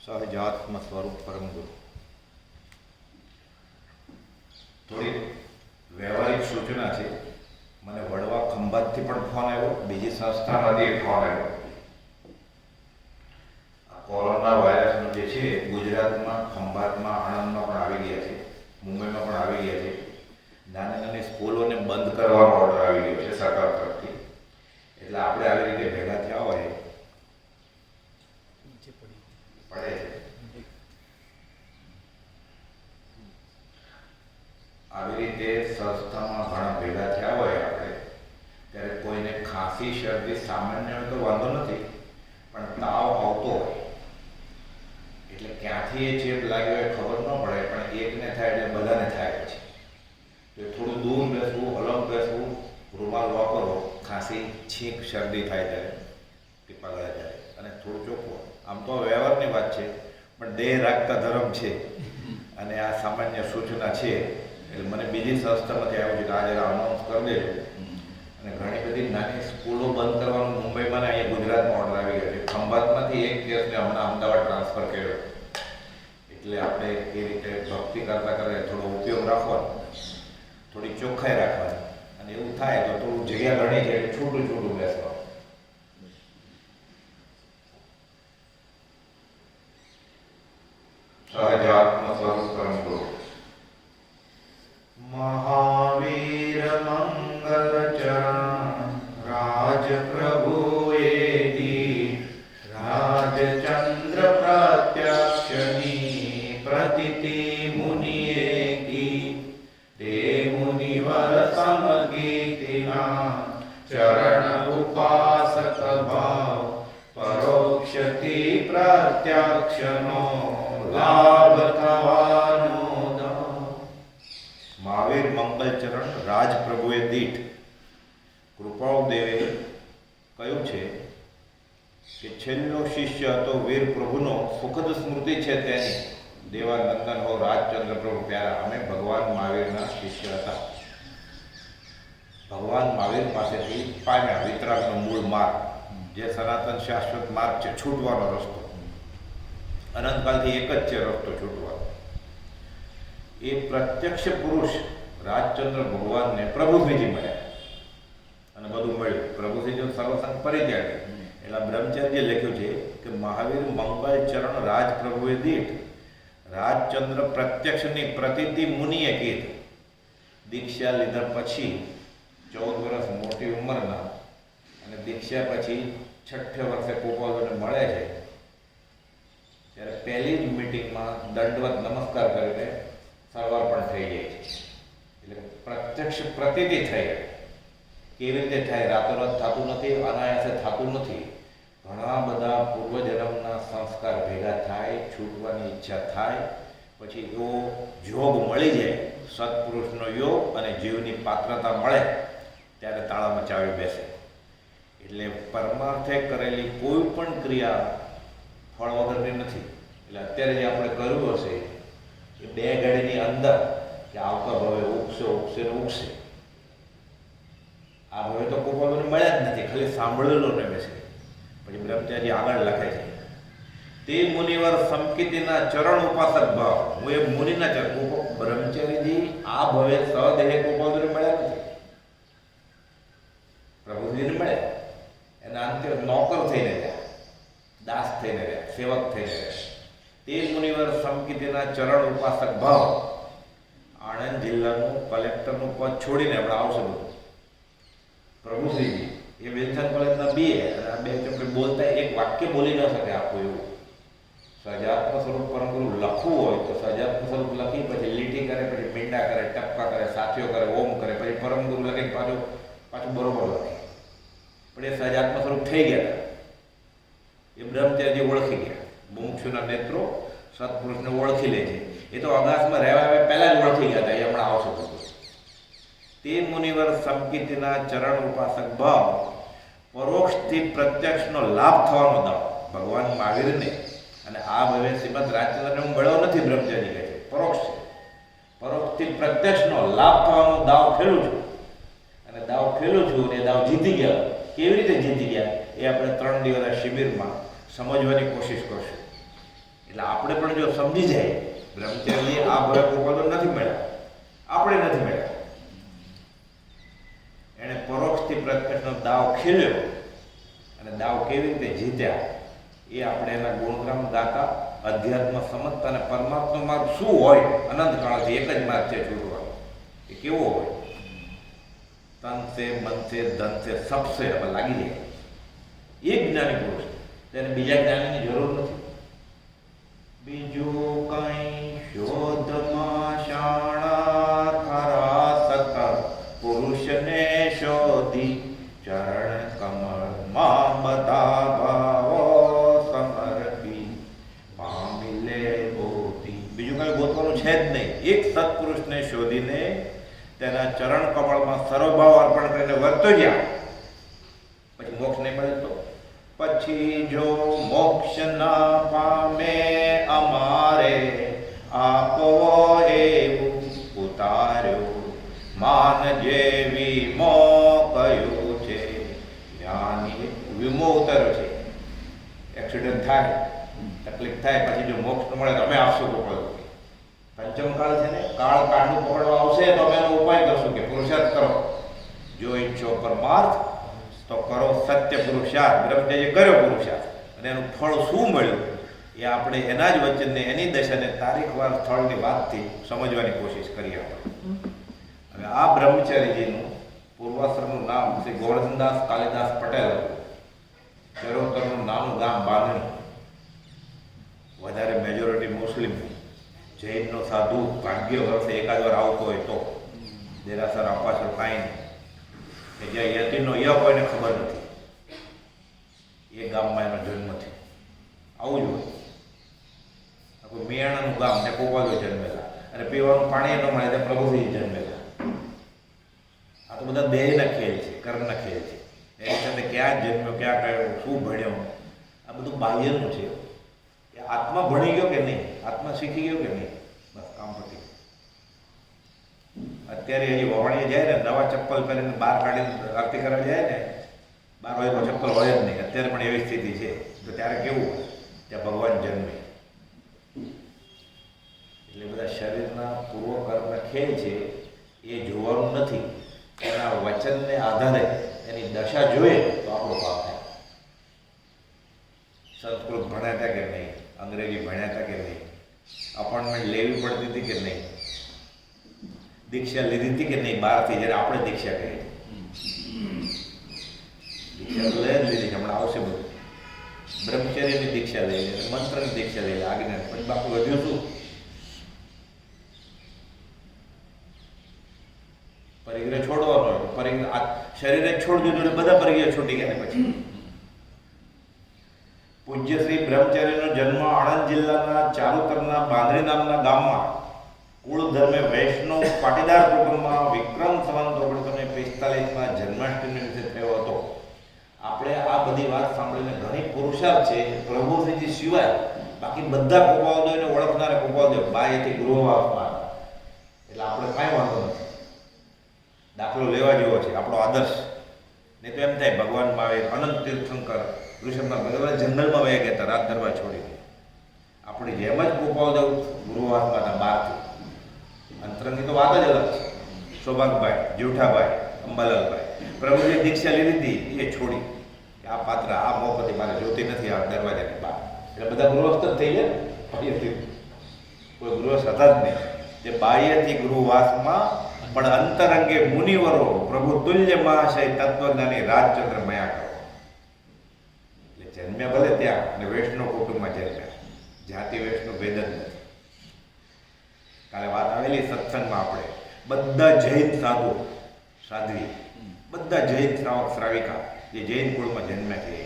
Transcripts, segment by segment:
સહજાત્મ સ્વરૂપ પરમ ગુરુ. થોડી વ્યવહારિક સૂચના છે. મને વડવા ખંભાતથી પણ ફોન આવ્યો, બીજી સંસ્થામાંથી એક ફોન આવ્યો. આ કોરોના વાયરસનો જે છે ગુજરાતમાં, ખંભાતમાં, આણંદમાં પણ આવી ગયા છે, મુંબઈમાં પણ આવી ગયા છે. નાની નાની સ્કૂલોને બંધ કરવાનો ઓર્ડર આવી ગયો છે સરકાર તરફથી. એટલે આપણે આવી રીતે ભેગા થયા હોય પડે છે. આવી રીતે સંસ્થામાં ઘણા ભેગા થયા હોય આપણે, ત્યારે કોઈને ખાંસી શરદી સામાન્ય હોય તો વાંધો નથી, પણ તાવ આવતો હોય એટલે ક્યાંથી એ ચેપ લાગ્યો હોય ખબર ન પડે, પણ એકને થાય એટલે બધાને થાય છે. તો થોડું દૂર બેસવું, અલગ બેસવું, રૂમાલ વાપરવો, ખાંસી, છીંક, શરદી થાય ત્યારે, ટીપા ગળે જાય, અને થોડું ચોખ્ખું. આમ તો વ્યવહારની વાત છે, પણ દેહ રાખતા ધર્મ છે, અને આ સામાન્ય સૂચના છે. એટલે મને બીજી સંસ્થામાંથી આવ્યું છે કે આજે અનાઉન્સ કરી દેજો. અને ઘણી બધી નાની સ્કૂલો બંધ કરવાનું મુંબઈમાં ને અહીંયા ગુજરાતમાં ઓર્ડર આવી ગયો છે. ખંભાતમાંથી એક કેસને હમણાં અમદાવાદ ટ્રાન્સફર કર્યો. એટલે આપણે એ રીતે ભક્તિ કરતા કરતા થોડો ઉપયોગ રાખવાનો, થોડી ચોખ્ખાઈ રાખવાની, અને એવું થાય તો થોડું જગ્યા ઘણી છે એટલે છૂટું છૂટું બેસવાનું. સહજાત્મ સ્વરૂપ પરમ ગુરુ. મહાવીર મંગલ ચરણ રાજ પ્રભુએ દી રાજચંદ્ર પ્રત્યક્ષની પ્રતિતિ મુનિએ કી તે મુનિવર સમગીતિના ચરણ ઉપાસક ભાવ પરોક્ષથી પ્રત્યક્ષનો લાભ થવાનો. મહાવીર મંગલચરણ રાજપ્રભુએ દીઠ કૃપાળુદેવે કહ્યું છે કે છેલ્લો શિષ્ય હતો વીર પ્રભુનો સુખદ સ્મૃતિ છે તેની. દેવાનંદન હો રાજચંદ્ર પ્રભુ પ્યારા. અમે ભગવાન મહાવીરના શિષ્ય હતા. ભગવાન મહાવીર પાસેથી પામ્યા વિતરાગનો મૂળ માર્ગ, જે સનાતન શાશ્વત માર્ગ છે, છૂટવાનો રસ્તો. અનંતકાલથી એક જ છે રસ્તો છૂટવાનો. એ પ્રત્યક્ષ પુરુષ રાજચંદ્ર ભગવાનને પ્રભુશ્રીજી મળ્યા, અને બધું મળ્યું. પ્રભુશ્રીજી સર્વસંગ પરિત્યાગી. એટલે બ્રહ્મચર્ય લખ્યું છે કે મહાવીર મંગલચરણ રાજપ્રભુએ દીઠ રાજચંદ્ર પ્રત્યક્ષની પ્રતિતિ મુનિએ કીધી. દીક્ષા લીધા પછી 14 વર્ષ મોટી ઉંમરના, અને દીક્ષા પછી 6 વર્ષે ગોપાલોને મળે છે, ત્યારે પહેલી જ મિટિંગમાં દંડવત નમસ્કાર કરીને સરવાર પણ થઈ જાય છે. એટલે પ્રત્યક્ષ પ્રતિતિ થઈ. કેવી રીતે થાય? રાતોરાત થતું નથી, અનાયાસે થતું નથી. ઘણા બધા પૂર્વજન્મના સંસ્કાર ભેગા થાય, છૂટવાની ઈચ્છા થાય, પછી એવો યોગ મળી જાય, સત્પુરુષનો યોગ, અને જીવની પાત્રતા મળે, ત્યારે તાળામાં ચાવી બેસે. એટલે પરમાર્થે કરેલી કોઈ પણ ક્રિયા ફળ વગરની નથી. એટલે અત્યારે જે આપણે કર્યું હશે એ 2 ઘડીની અંદર કે આવતા ભવે ઉગશે ઉગશે ને ઉગશે. આ ભવે તો ગોપાલોને મળ્યા જ નથી, ખાલી સાંભળેલો ને બેસે. પછી બ્રહ્મચારી આગળ લખે છે, તે મુનિવર સમકીતિના ચરણ ઉપાસક ભાવ. હું એ મુનિના ચરણ, બ્રહ્મચારીજી આ ભવે સદેહે ગોપાલોને મળ્યા નથી, પ્રભુજીને મળ્યા. એના અંતે નોકર થઈને રહ્યા, દાસ થઈને રહ્યા, સેવક થઈને રહ્યા. તે મુનિવર સમકીતિના ચરણ ઉપાસક ભાવ. આણંદ જિલ્લાનું કલેક્ટરનું પદ છોડીને આપણે આવશે બધું. પ્રભુશ્રીજી એ વિલ્સન કોલેજના BA, અને આ 2 ચપડે બોલતા એક વાક્ય બોલી ન શકે આખું. એવું સહજાત્મ સ્વરૂપ પરમ ગુરુ લખવું હોય તો સહજાત્મ સ્વરૂપ લખી પછી લીટી કરે, પછી મીંડા કરે, ટપકા કરે, સાથીઓ કરે, ઓમ કરે, પછી પરમ ગુરુ લખીને પાછું બરોબર લખે. પણ એ સહજાત્મ સ્વરૂપ થઈ ગયા. એ બ્રહ્મચર્ય ઓળખી ગયા. મુમુક્ષુના નેત્રો સત્પુરુષને ઓળખી લે છે. એ તો અગાસમાં રહેવા આવે પહેલા જ ઓળખી ગયા હતા. એ હમણાં આવશે બધું. તે મુનિવર સમકીતિના ચરણ ઉપાસક ભાવ પરોક્ષથી પ્રત્યક્ષનો લાભ થવાનો દાવ. ભગવાન મહાવીરને અને આ ભવે શ્રીમદ રાજચંદ્રને હું મળ્યો નથી, બ્રહ્મચારી કહે છે, પરોક્ષ છે. પરોક્ષથી પ્રત્યક્ષનો લાભ થવાનો દાવ ખેલું છું, અને દાવ ખેલું છું, અને દાવ જીતી ગયા. કેવી રીતે જીતી ગયા એ આપણે 3 દિવસના શિબિરમાં સમજવાની કોશિશ કરશું. એટલે આપણે પણ જો સમજી જાય બ્રહ્મચર્યની આ ભય ગોપાલો નથી મળ્યા, આપણે નથી મળ્યા. એને પરોક્ષથી પ્રત્યક્ષનો દાવ ખેલ્યો અને દાવ કેવી રીતે જીત્યા એ આપણે એના ગુણગાન ગાતા, અધ્યાત્મ સમજતા અને પરમાત્મા માર્ગ શું હોય, અનંત કાળથી એક જ માર્ગ છે છૂટવાનો. એ કેવો હોય? તન સે, મન સે, ધન સે, સબસે હવે લાગી જાય. એ જ્ઞાની પુરુષ, તેને બીજા જ્ઞાનીની જરૂર નથી. બીજું કઈ શોધમાં શાણા ખરા સત પુરુષને શોધી ચરણ કમળમાં બધા ભાવો સમર્પી પામી લે બોધી. બીજું કઈ ગોતવાનું છે જ નહીં. એક સત્પુરુષને શોધીને તેના ચરણ કમળમાં સર્વભાવ અર્પણ કરીને વર્તો જ્યાં પછી મોક્ષ નહીં મળે તો પછી જો મોક્ષ ના પામે અમારે આપો એવું ઉતાર્યો માન જેવી મો કયું છે જ્ઞાની વિમો ઉતાર્યો છે. એક્સિડન્ટ થાય, તકલીફ થાય, પછી જો મોક્ષ ન મળે તો અમે આપશું ગોપાલ. પંચમ કાળ છે ને, કાળ કાળનું પકડવા આવશે તો અમે એનો ઉપાય કરશું કે પુરુષાર્થ કરો. જો ઈચ્છો પરમાર્થ તો કરો સત્ય પુરુષાર્થ. બ્રહ્મચર્ય કર્યો પુરુષાર્થ અને એનું ફળ શું મળ્યું એ આપણે એના જ વચનને, એની દશાને તારીખવાર સ્થળની વાતથી સમજવાની કોશિશ કરીએ. હવે આ બ્રહ્મચારીજીનું પૂર્વાશ્રમનું નામ શ્રી ગોવર્ધનદાસ કાલિદાસ પટેલ હતું. ચરોતરનું નાનું ગામ બાંધણી. વધારે મેજોરિટી મુસ્લિમ. જૈનનો સાધુ ભાગ્ય વર્ષે એકાદ વાર આવતો હોય તો, દેરાસર અપાસર કાંઈ નહીં. કે જ્યાં યતિનો ય કોઈને ખબર નથી એ ગામમાં એનો જન્મ છે. આવું જ હોય. કોઈ મિયાણાનું ગામ ને ગોપાલો જન્મેલા અને પીવાનું પાણી ન મળે ત્યાં પ્રભુજી જન્મેલા. આ તો બધા દેહના ખેલ છે, કર્મના ખેલ છે. એની સાથે ક્યાં જન્મ્યો, ક્યાં કયો, શું ભણ્યો, આ બધું બાહ્યનું છે. એ આત્મા ભણી ગયો કે નહીં, આત્મા શીખી ગયો કે નહીં, બસ કામ પતી. અત્યારે હજી વવાણીએ જાય ને, નવા ચપ્પલ પહેરીને બહાર કાઢીને આરતી કરવા જાય ને, બહાર હોય તો ચપ્પલ હોય જ નહીં. અત્યારે પણ એવી સ્થિતિ છે. તો ત્યારે કેવું હોય? ત્યાં ભગવાન જન્મે. એટલે બધા શરીરના પૂર્વકર્મના ખેલ છે એ જોવાનું નથી. એના વચનને આધારે એની દશા જોઈએ તો આપણો પાપ થાય. સંસ્કૃત ભણ્યા હતા કે નહીં, અંગ્રેજી ભણ્યા હતા કે નહીં, અપોઇન્ટમેન્ટ લેવી પડતી હતી કે નહીં, દીક્ષા લીધી હતી કે નહીં બહારથી, જ્યારે આપણે દીક્ષા કરી દીક્ષા તો લઈ જ લીધી. હમણાં આવશે બધું. બ્રહ્મચર્યની દીક્ષા લઈ લે, મંત્રની દીક્ષા લઈ લે, આજ્ઞા. પછી બાપુ વધ્યું શું? પરિગ્રહ છોડવાનો. પરિગ્રહ શરીરે છોડી દીધું એટલે બધા પરિગ્રહ છૂટી ગયા. પછી પૂજ્ય શ્રી બ્રહ્મચારીનો જન્મ આણંદ જિલ્લાના ચારુતરના બાંધણી નામના ગામમાં કુળ ધર્મે વૈષ્ણવ પાટીદાર કુટુંબમાં વિક્રમ સંવત 1945માં જન્માષ્ટમી દિવસે થયો હતો. આપણે આ બધી વાત સાંભળીને ઘણી પુરુષાર્થ છે પ્રભુશ્રીજી સિવાય બાકી બધા ગોપાલદેવને ઓળખનારા ગોપાલદેવ બાહ્યથી ગૃહવાસમાં. એટલે આપણે કાંઈ વાંધો નથી. દાખલો લેવા જેવો છે આપણો આદર્શ. નહીં તો એમ થાય ભગવાનમાં આવે અનંત તીર્થંકર ઋષભમાં ભગવાન જંગલમાં વહી ગયા હતા રાત દરબાર છોડીને. આપણી જેમ જ ગોપાલદેવ ગૃહવાસમાં હતા બહારથી. અંતરંગની તો વાત જ અલગ છે. સૌભાગભાઈ, જેઠાભાઈ, અંબાલાલભાઈ પ્રભુજી દીક્ષા લીધી હતી એ છોડી. આ પાત્ર, આ મોહપતિ મારે જોતી નથી આ દરવાજાની બહાર. એટલે બધા ગૃહસ્થ જ થઈ ગયા. બાહ્યથી કોઈ ગૃહસ્થ હતા જ નહીં. તે બાહ્યથી ગૃહવાસમાં પણ અંતરંગે મુનિવરો પ્રભુ તુલ્ય મહાશય તત્વજ્ઞાની રાજચંદ્ર મયા કરો. એટલે જન્મ્યા ભલે ત્યાં અને વૈષ્ણવ કુટુંબમાં જન્મ્યા. જાતિ વૈષ્ણવ ભેદ જ નથી. કાલે વાત આવેલી સત્સંગમાં આપણે બધા જૈન સાધુ સાધ્વી, બધા જૈન શ્રાવક શ્રાવિકા જે જૈન કુળમાં જન્મ્યા છે,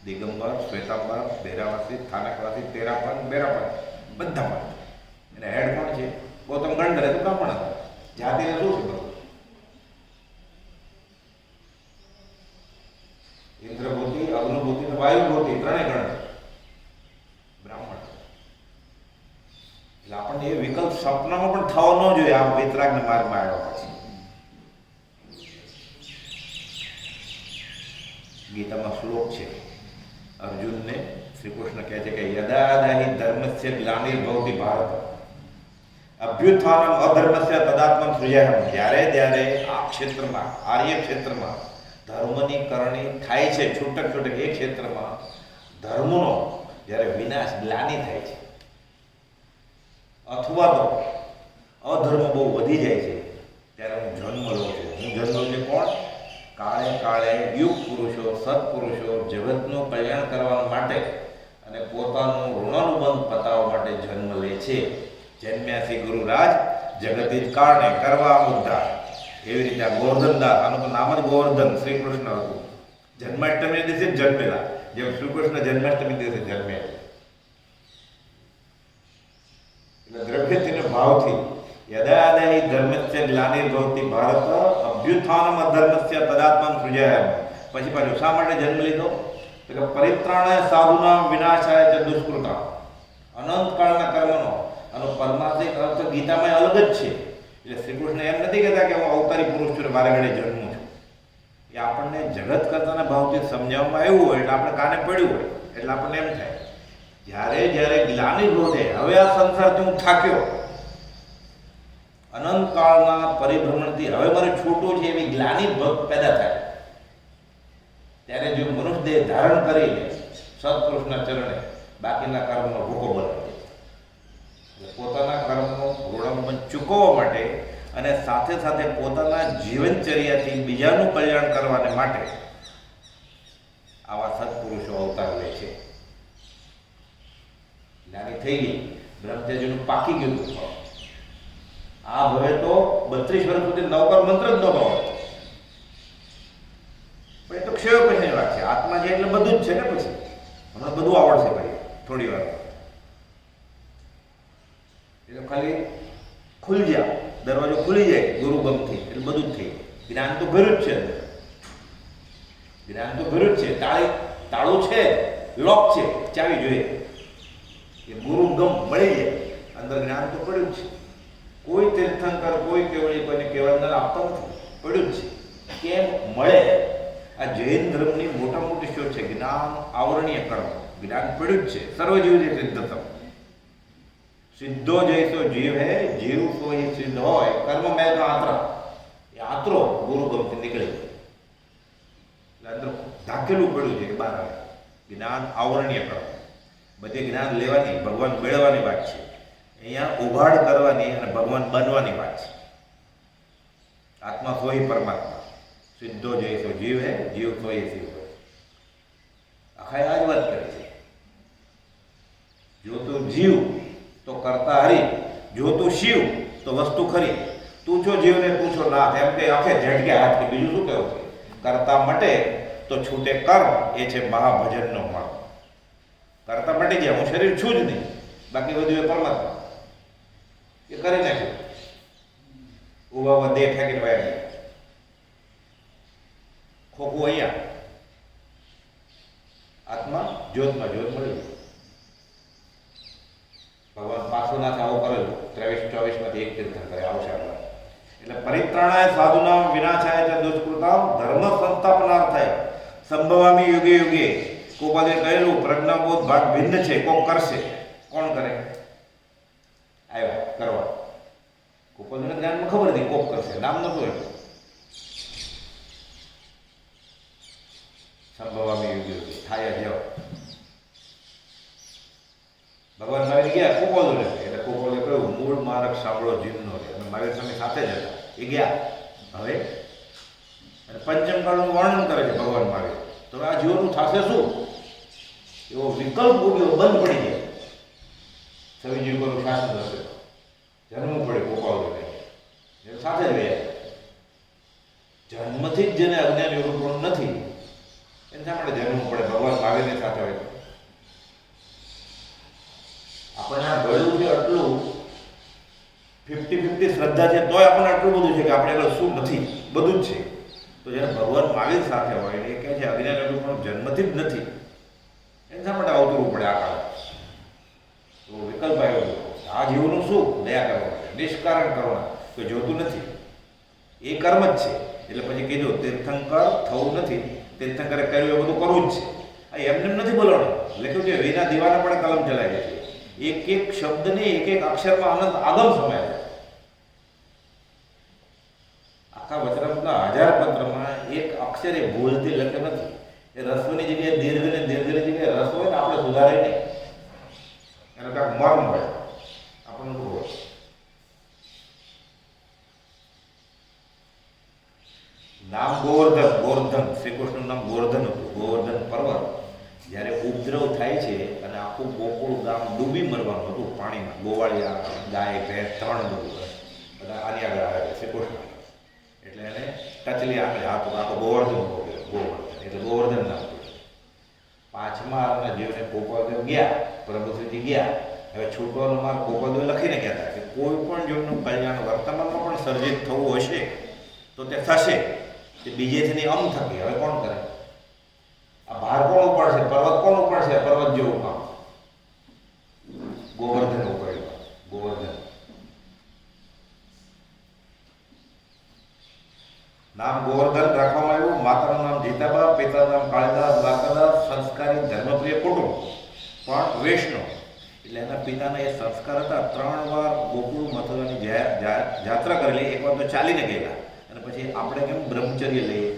દિગંબર, શ્વેતાંબર, દેરાવાસી, સ્થાનકવાસી, તેરાપન, બેરાપન, બધા પણ. એને હેડ કોણ છે? ગૌતમ ગણધરે તો કામ પણ હતા. જાતિને શું છે બધું? ઇન્દ્રભૂતિ, અગ્નિભૂતિ અને વાયુભૂતિ ત્રણેય ગણ બ્રાહ્મણ. એટલે આપણને એ વિકલ્પ સપનામાં પણ થવો ન જોઈએ. આ વિતરાગના માર્ગમાં આવ્યા પછી ગીતામાં શ્લોક છે, અર્જુનને શ્રી કૃષ્ણ કહે છે કે યદાદાહી ધર્મસ્ય ગ્લાનિર્ભવતિ ભારત અભ્યુત્થાનમ અધર્મસ્ય તદાત્મમ સૃજાયમ. જ્યારે આ ક્ષેત્રમાં, આર્ય ક્ષેત્રમાં ધર્મની કરણી થાય છે, છૂટક છૂટક એ ક્ષેત્રમાં ધર્મનો જ્યારે વિનાશ, ગ્લાનિ થાય છે અથવા તો અધર્મ બહુ વધી જાય છે, ત્યારે હું જન્મ લઉં છું. હું જન્મ લઉં છું કોણ? કાળે કાળે યુગ પુરુષો, સત્પુરુષો જગતનું કલ્યાણ કરવા માટે અને પોતાનું ઋણાનુબંધ પતાવવા માટે જન્મ લે છે. જન્મ્યાસી ગુરુરાજ જગતી જ કારણે કરવા ઉદ્ધાર. એવી રીતે આ ગોવર્ધનદાસ, આનું તો નામ જ ગોવર્ધન શ્રી કૃષ્ણ હતું. જન્માષ્ટમી દિવસે જ જન્મેલા, જેમ શ્રી કૃષ્ણ જન્માષ્ટમી દિવસે જન્મેલા. એટલે દ્રવ્યથી ભાવથી યદાદાહી ધર્મસ્ય ગ્લાનિર્ભવતિ ભારત અભ્યુત્થાનમ અધર્મસ્ય તદાત્મમ સૃજાયમ. પછી પાછું શા માટે જન્મ લીધો? તો કે પરિત્રાણાય સાધુનામ વિનાશાય ચ દુષ્કૃતામ. અનંતકાળના કર્મનો આનો પરમાર્થિક અર્થ ગીતામાં અલગ જ છે. એટલે શ્રી કૃષ્ણ એમ નથી કહેતા કે હું અવતારી પુરુષ છું, મારે ઘડે જન્મું છું. એ આપણને જગત કરતાના ભાવથી સમજાવવામાં આવ્યું હોય એટલે આપણે કાને પડ્યું હોય એટલે આપણને એમ થાય જ્યારે ગ્લાનિ વધે, હવે આ સંસારથી હું થાક્યો, અનંતકાળના પરિભ્રમણથી હવે મારે છૂટું છે એવી ગ્લાનિ પેદા થાય, ત્યારે જો મનુષ્ય દેહ ધારણ કરીને સત્પુરુષના ચરણે બાકીના કર્મનો ભૂકો બને. પોતાના કર્મનો ઋણાનુબંધ ચૂકવવા માટે અને સાથે સાથે પોતાના જીવનચર્યાથી બીજાનું કલ્યાણ કરવાને માટે આવા સત્પુરુષો અવતાર લે છે. નાની થઈ ગઈ, બ્રહ્મચર્યનું પાકી ગયું હતું. આ ભવે તો 32 વર્ષ સુધી નવકાર મંત્ર જ નહોતો આવડતો, પણ એ તો ક્ષય પછીની વાત છે. આત્મા છે એટલે બધું જ છે ને. પછી હમણાં બધું આવડશે ભાઈ થોડી વાર, એટલે ખાલી ખુલી જાય, દરવાજો ખુલી જાય ગુરુગમથી એટલે બધું જ થઈ. જ્ઞાન તો ભર્યું જ છે, જ્ઞાન તો ભર્યું જ છે. તાળું છે, લોક છે, ચાવી જોઈએ. એ ગુરુગમ મળી જાય, અંદર જ્ઞાન તો પડ્યું જ છે. કોઈ તીર્થંકર, કોઈ કેવળી કોઈને કહેવાનાર આપતા નથી, પડ્યું જ છે. કેમ મળે? આ જૈન ધર્મની મોટા મોટી શોધ છે, જ્ઞાન આવરણીય કર્મ. જ્ઞાન પડ્યું જ છે. સર્વજીવ જે સિદ્ધતમ, સિદ્ધો જૈસો જીવ હે, જીવ તો એ સિદ્ધ હોય. કર્મ મેં તો આતરા, એ આતરો ગુરુગમથી નીકળી એટલે અંદર ઢાંકેલું પડ્યું છે કે બહાર આવે. જ્ઞાન આવરણીય કર્મ. બધી જ્ઞાન લેવાની, ભગવાન મેળવવાની વાત છે. અહીંયા ઉઘાડ કરવાની અને ભગવાન બનવાની વાત છે. આત્મા સોઈ પરમાત્મા, સિદ્ધો જૈસો જીવ હે, જીવ સોઈ શિવ હોય. આખા આ જ વાત કરે છે. જો તું જીવ તો કરતા હરી, જો તું શિવ તો વસ્તુ ખરી. તું છો જીવ ને તું છો નાથ, એમ કે આખે ઝટકે હાથ કે બીજું શું કહેવું છે? કરતા મટે તો છૂટે કર્મ, એ છે મહાભજનનો માર્ગ. કરતા મટી ગયા, હું શરીર છું જ નહીં, બાકી બધું એ પરમાત્મા એ કરી નાખ્યું. ઉભા દેહ ફેંકીને વયા ગયા. ખોખું અહીંયા, આત્મા જ્યોતમાં જ્યોત મળી. ભગવાન પાછું ના આવું કરેલું 23-24 એક તીર્થન કરે આવશે આપણા. એટલે પરિત્રાણાય સાધુનામ વિનાશાય ચ દુષ્કૃતામ ધર્મ સંસ્થાપનાર્થાય સંભવામી યુગે યુગે. કોપાદે કહેલું પ્રજ્ઞાબોધ ભાગ ભિન્ન છે, કોક કરશે. કોણ કરે? આવ્યા કરવા. કોપાદને જ્ઞાનમાં ખબર હતી કોક કરશે, નામ નતું એટલું. સંભવામી યુગે યુગે થાય જ. ભગવાન મહાવીર ગયા કોપોલો લે, એટલે કોપોલે કહ્યું મૂળ માર્ગ સાંભળો જીવનો રે. અને મહાવીર સ્વામી સાથે જ હતા, એ ગયા. હવે અને પંચમ કાળનું વર્ણન કરે છે ભગવાન મહાવીર. તો આ જીવનનું થશે શું? એવો વિકલ્પ ઉગ્યો, બંધ પડી જાય. સવિજી કરું શાસન હશે, જન્મવું પડે કોપાલો લે, સાથે જ ગયા. જન્મથી જ જેને અજ્ઞાન યોગ નથી એને શા માટે જન્મવું પડે? ભગવાન મહાવીરની સાથે હોય. આપણને આ ગળ્યું છે આટલું 50-50 શ્રદ્ધા છે, તોય આપણને આટલું બધું છે કે આપણે આગળ શું નથી, બધું જ છે. તો જ્યારે ભગવાન મહાવીર સાથે હોય એ કહે છે અજ્ઞાન યોગ પણ જન્મથી જ નથી, એને શા માટે અવતરવું પડે આ કાળે? તો વિકલ્પ આવ્યો. આ જીવનું શું? દયા કરવા માટે, નિષ્કારણ કરવા, કોઈ જોતું નથી, એ કર્મ જ છે. એટલે પછી કીધું તીર્થંકર થવું નથી, તીર્થંકરે કર્યું એ બધું કરવું જ છે. આ આ એમને નથી બોલવાનું. લખ્યું છે વિના દીવાના પણ કલમ ચલાવી છે. એક એક શબ્દને એક એક અક્ષરમાં અનંત આગમ સમાય. આખા વચનામૃતના 1000 પત્રમાં એક અક્ષર એ ભૂલથી લખ્યો નથી. એ રસ્વની જગ્યાએ દીર્ઘની જગ્યાએ રસ હોય ને આપણે સુધારે નહીં. એનો કાંઈક મર્મ હોય આપણને ખબર. નામ ગોવર્ધન શ્રી કૃષ્ણનું નામ ગોવર્ધન હતું. ગોવર્ધન પર્વત જ્યારે ઉપદ્રવ થાય છે અને આખું ગોકુળ ગામ ડૂબી મરવાનું હતું પાણીમાં, ગોવાળિયા, ગાય, ભેંસ, ત્રણ બધું બધા આની આગળ આવે છે શ્રી કૃષ્ણ. એટલે એને ટચલી આગળ હાથ આખો ગોવર્ધન ગોવર્ધન એટલે ગોવર્ધન નામ. પાંચમા આરના જીવને ગોપાલદેવ ગયા, પ્રભુશ્રીજી ગયા. હવે છૂટવાનો માર્ગ ગોપાલદેવ લખીને કહેતા કે કોઈ પણ જીવનું કલ્યાણ વર્તમાનમાં પણ સર્જિત થવું હશે તો તે થશે. તે બીજેથી અમ થકી હવે કોણ કરે? આ ભાર કોણ ઉપાડશે? પર્વત કોણ ઉપાડશે? પર્વત જેવું કામ ગોવર્ધન ઉપાડ્યું. ગોવર્ધન નામ ગોવર્ધન રાખવામાં આવ્યું. માતાનું નામ જીતાબા, પિતાનું નામ કાળીદાસ, દ્વારકાદાસ, સંસ્કારી ધર્મપ્રિય કુટુંબ પણ વૈષ્ણવ. એટલે એના પિતાના એ સંસ્કાર હતા. 3 વાર ગોકુળ મથુરાની યાત્રા કરેલી. એક વાર તો ચાલીને ગયેલા અને પછી આપણે કેમ બ્રહ્મચર્ય લઈએ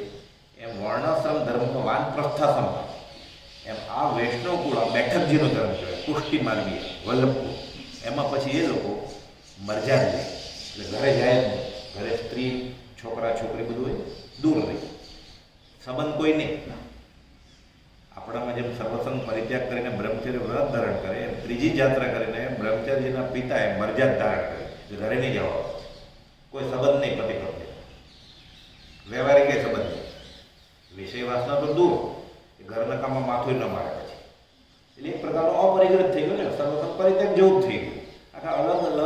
એમ વર્ણાશ્રમ ધર્મનો વાનપ્રસ્થાશ્રમ એમ આ વૈષ્ણવ કુળ આ બેઠકજીનો ધર્મ કહેવાય. પુષ્ટિ માર્ગીય વલ્લભકુળ. એમાં પછી એ લોકો મરજાદ લે એટલે ઘરે જાય જ નહીં. ઘરે સ્ત્રી છોકરા છોકરી બધું હોય દૂર રહી, સંબંધ કોઈ નહીં. આપણામાં જેમ સર્વસંગ પરિત્યાગ કરીને બ્રહ્મચર્ય વ્રત ધારણ કરે એમ ત્રીજી યાત્રા કરીને બ્રહ્મચર્યના પિતાએ મરજાદ ધારણ કરે. ઘરે નહીં જવા, કોઈ સંબંધ નહીં, પતિ પત્ની વ્યવહારિક એ સંબંધ નહીં. વિષય વાસના તો દૂર, ઘરના કામમાં માથું ન મારે પછી. એટલે એક પ્રકારનો અપરિગ્રહ થઈ ગયો ને, સર્વસંગ પરિત્યાગ જેવું જ થઈ ગયું. આખા અલગ અલગ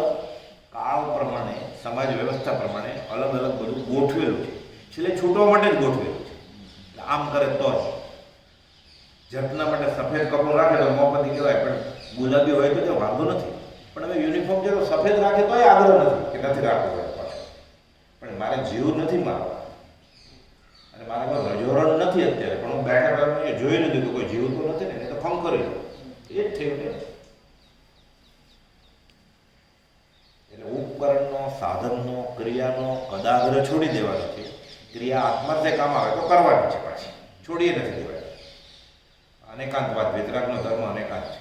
કાળ પ્રમાણે, સમાજ વ્યવસ્થા પ્રમાણે અલગ અલગ બધું ગોઠવેલું છે. છેલ્લે છૂટવા માટે જ ગોઠવેલું છે. આમ કરે તો જટના માટે સફેદ કપડું રાખે તો મોપતિ કહેવાય, પણ ગુલાબી હોય તો વાંધો નથી. પણ હવે યુનિફોર્મ જો સફેદ રાખે તો એ આગ્રહ નથી કે નથી રાખવું હોય પાછું. પણ મારે જીવ નથી મારવા અને મારા કોઈ રજોરણ નથી અત્યારે, પણ હું બેઠા બેઠા જોઈ લીધું કે કોઈ જીવ તો નથી ને, તો ખમ કરી દઉં. એ જ થયું ને. એટલે ઉપકરણનો, સાધનનો, ક્રિયાનો કદાગ્રહ છોડી દેવાનો છે. ક્રિયા આત્માર્થે કામ આવે તો કરવાની છે, પાછી છોડીએ નથી દેવાની. અનેકાંતવાદ, વિતરાગનો ધર્મ અનેકાંત છે.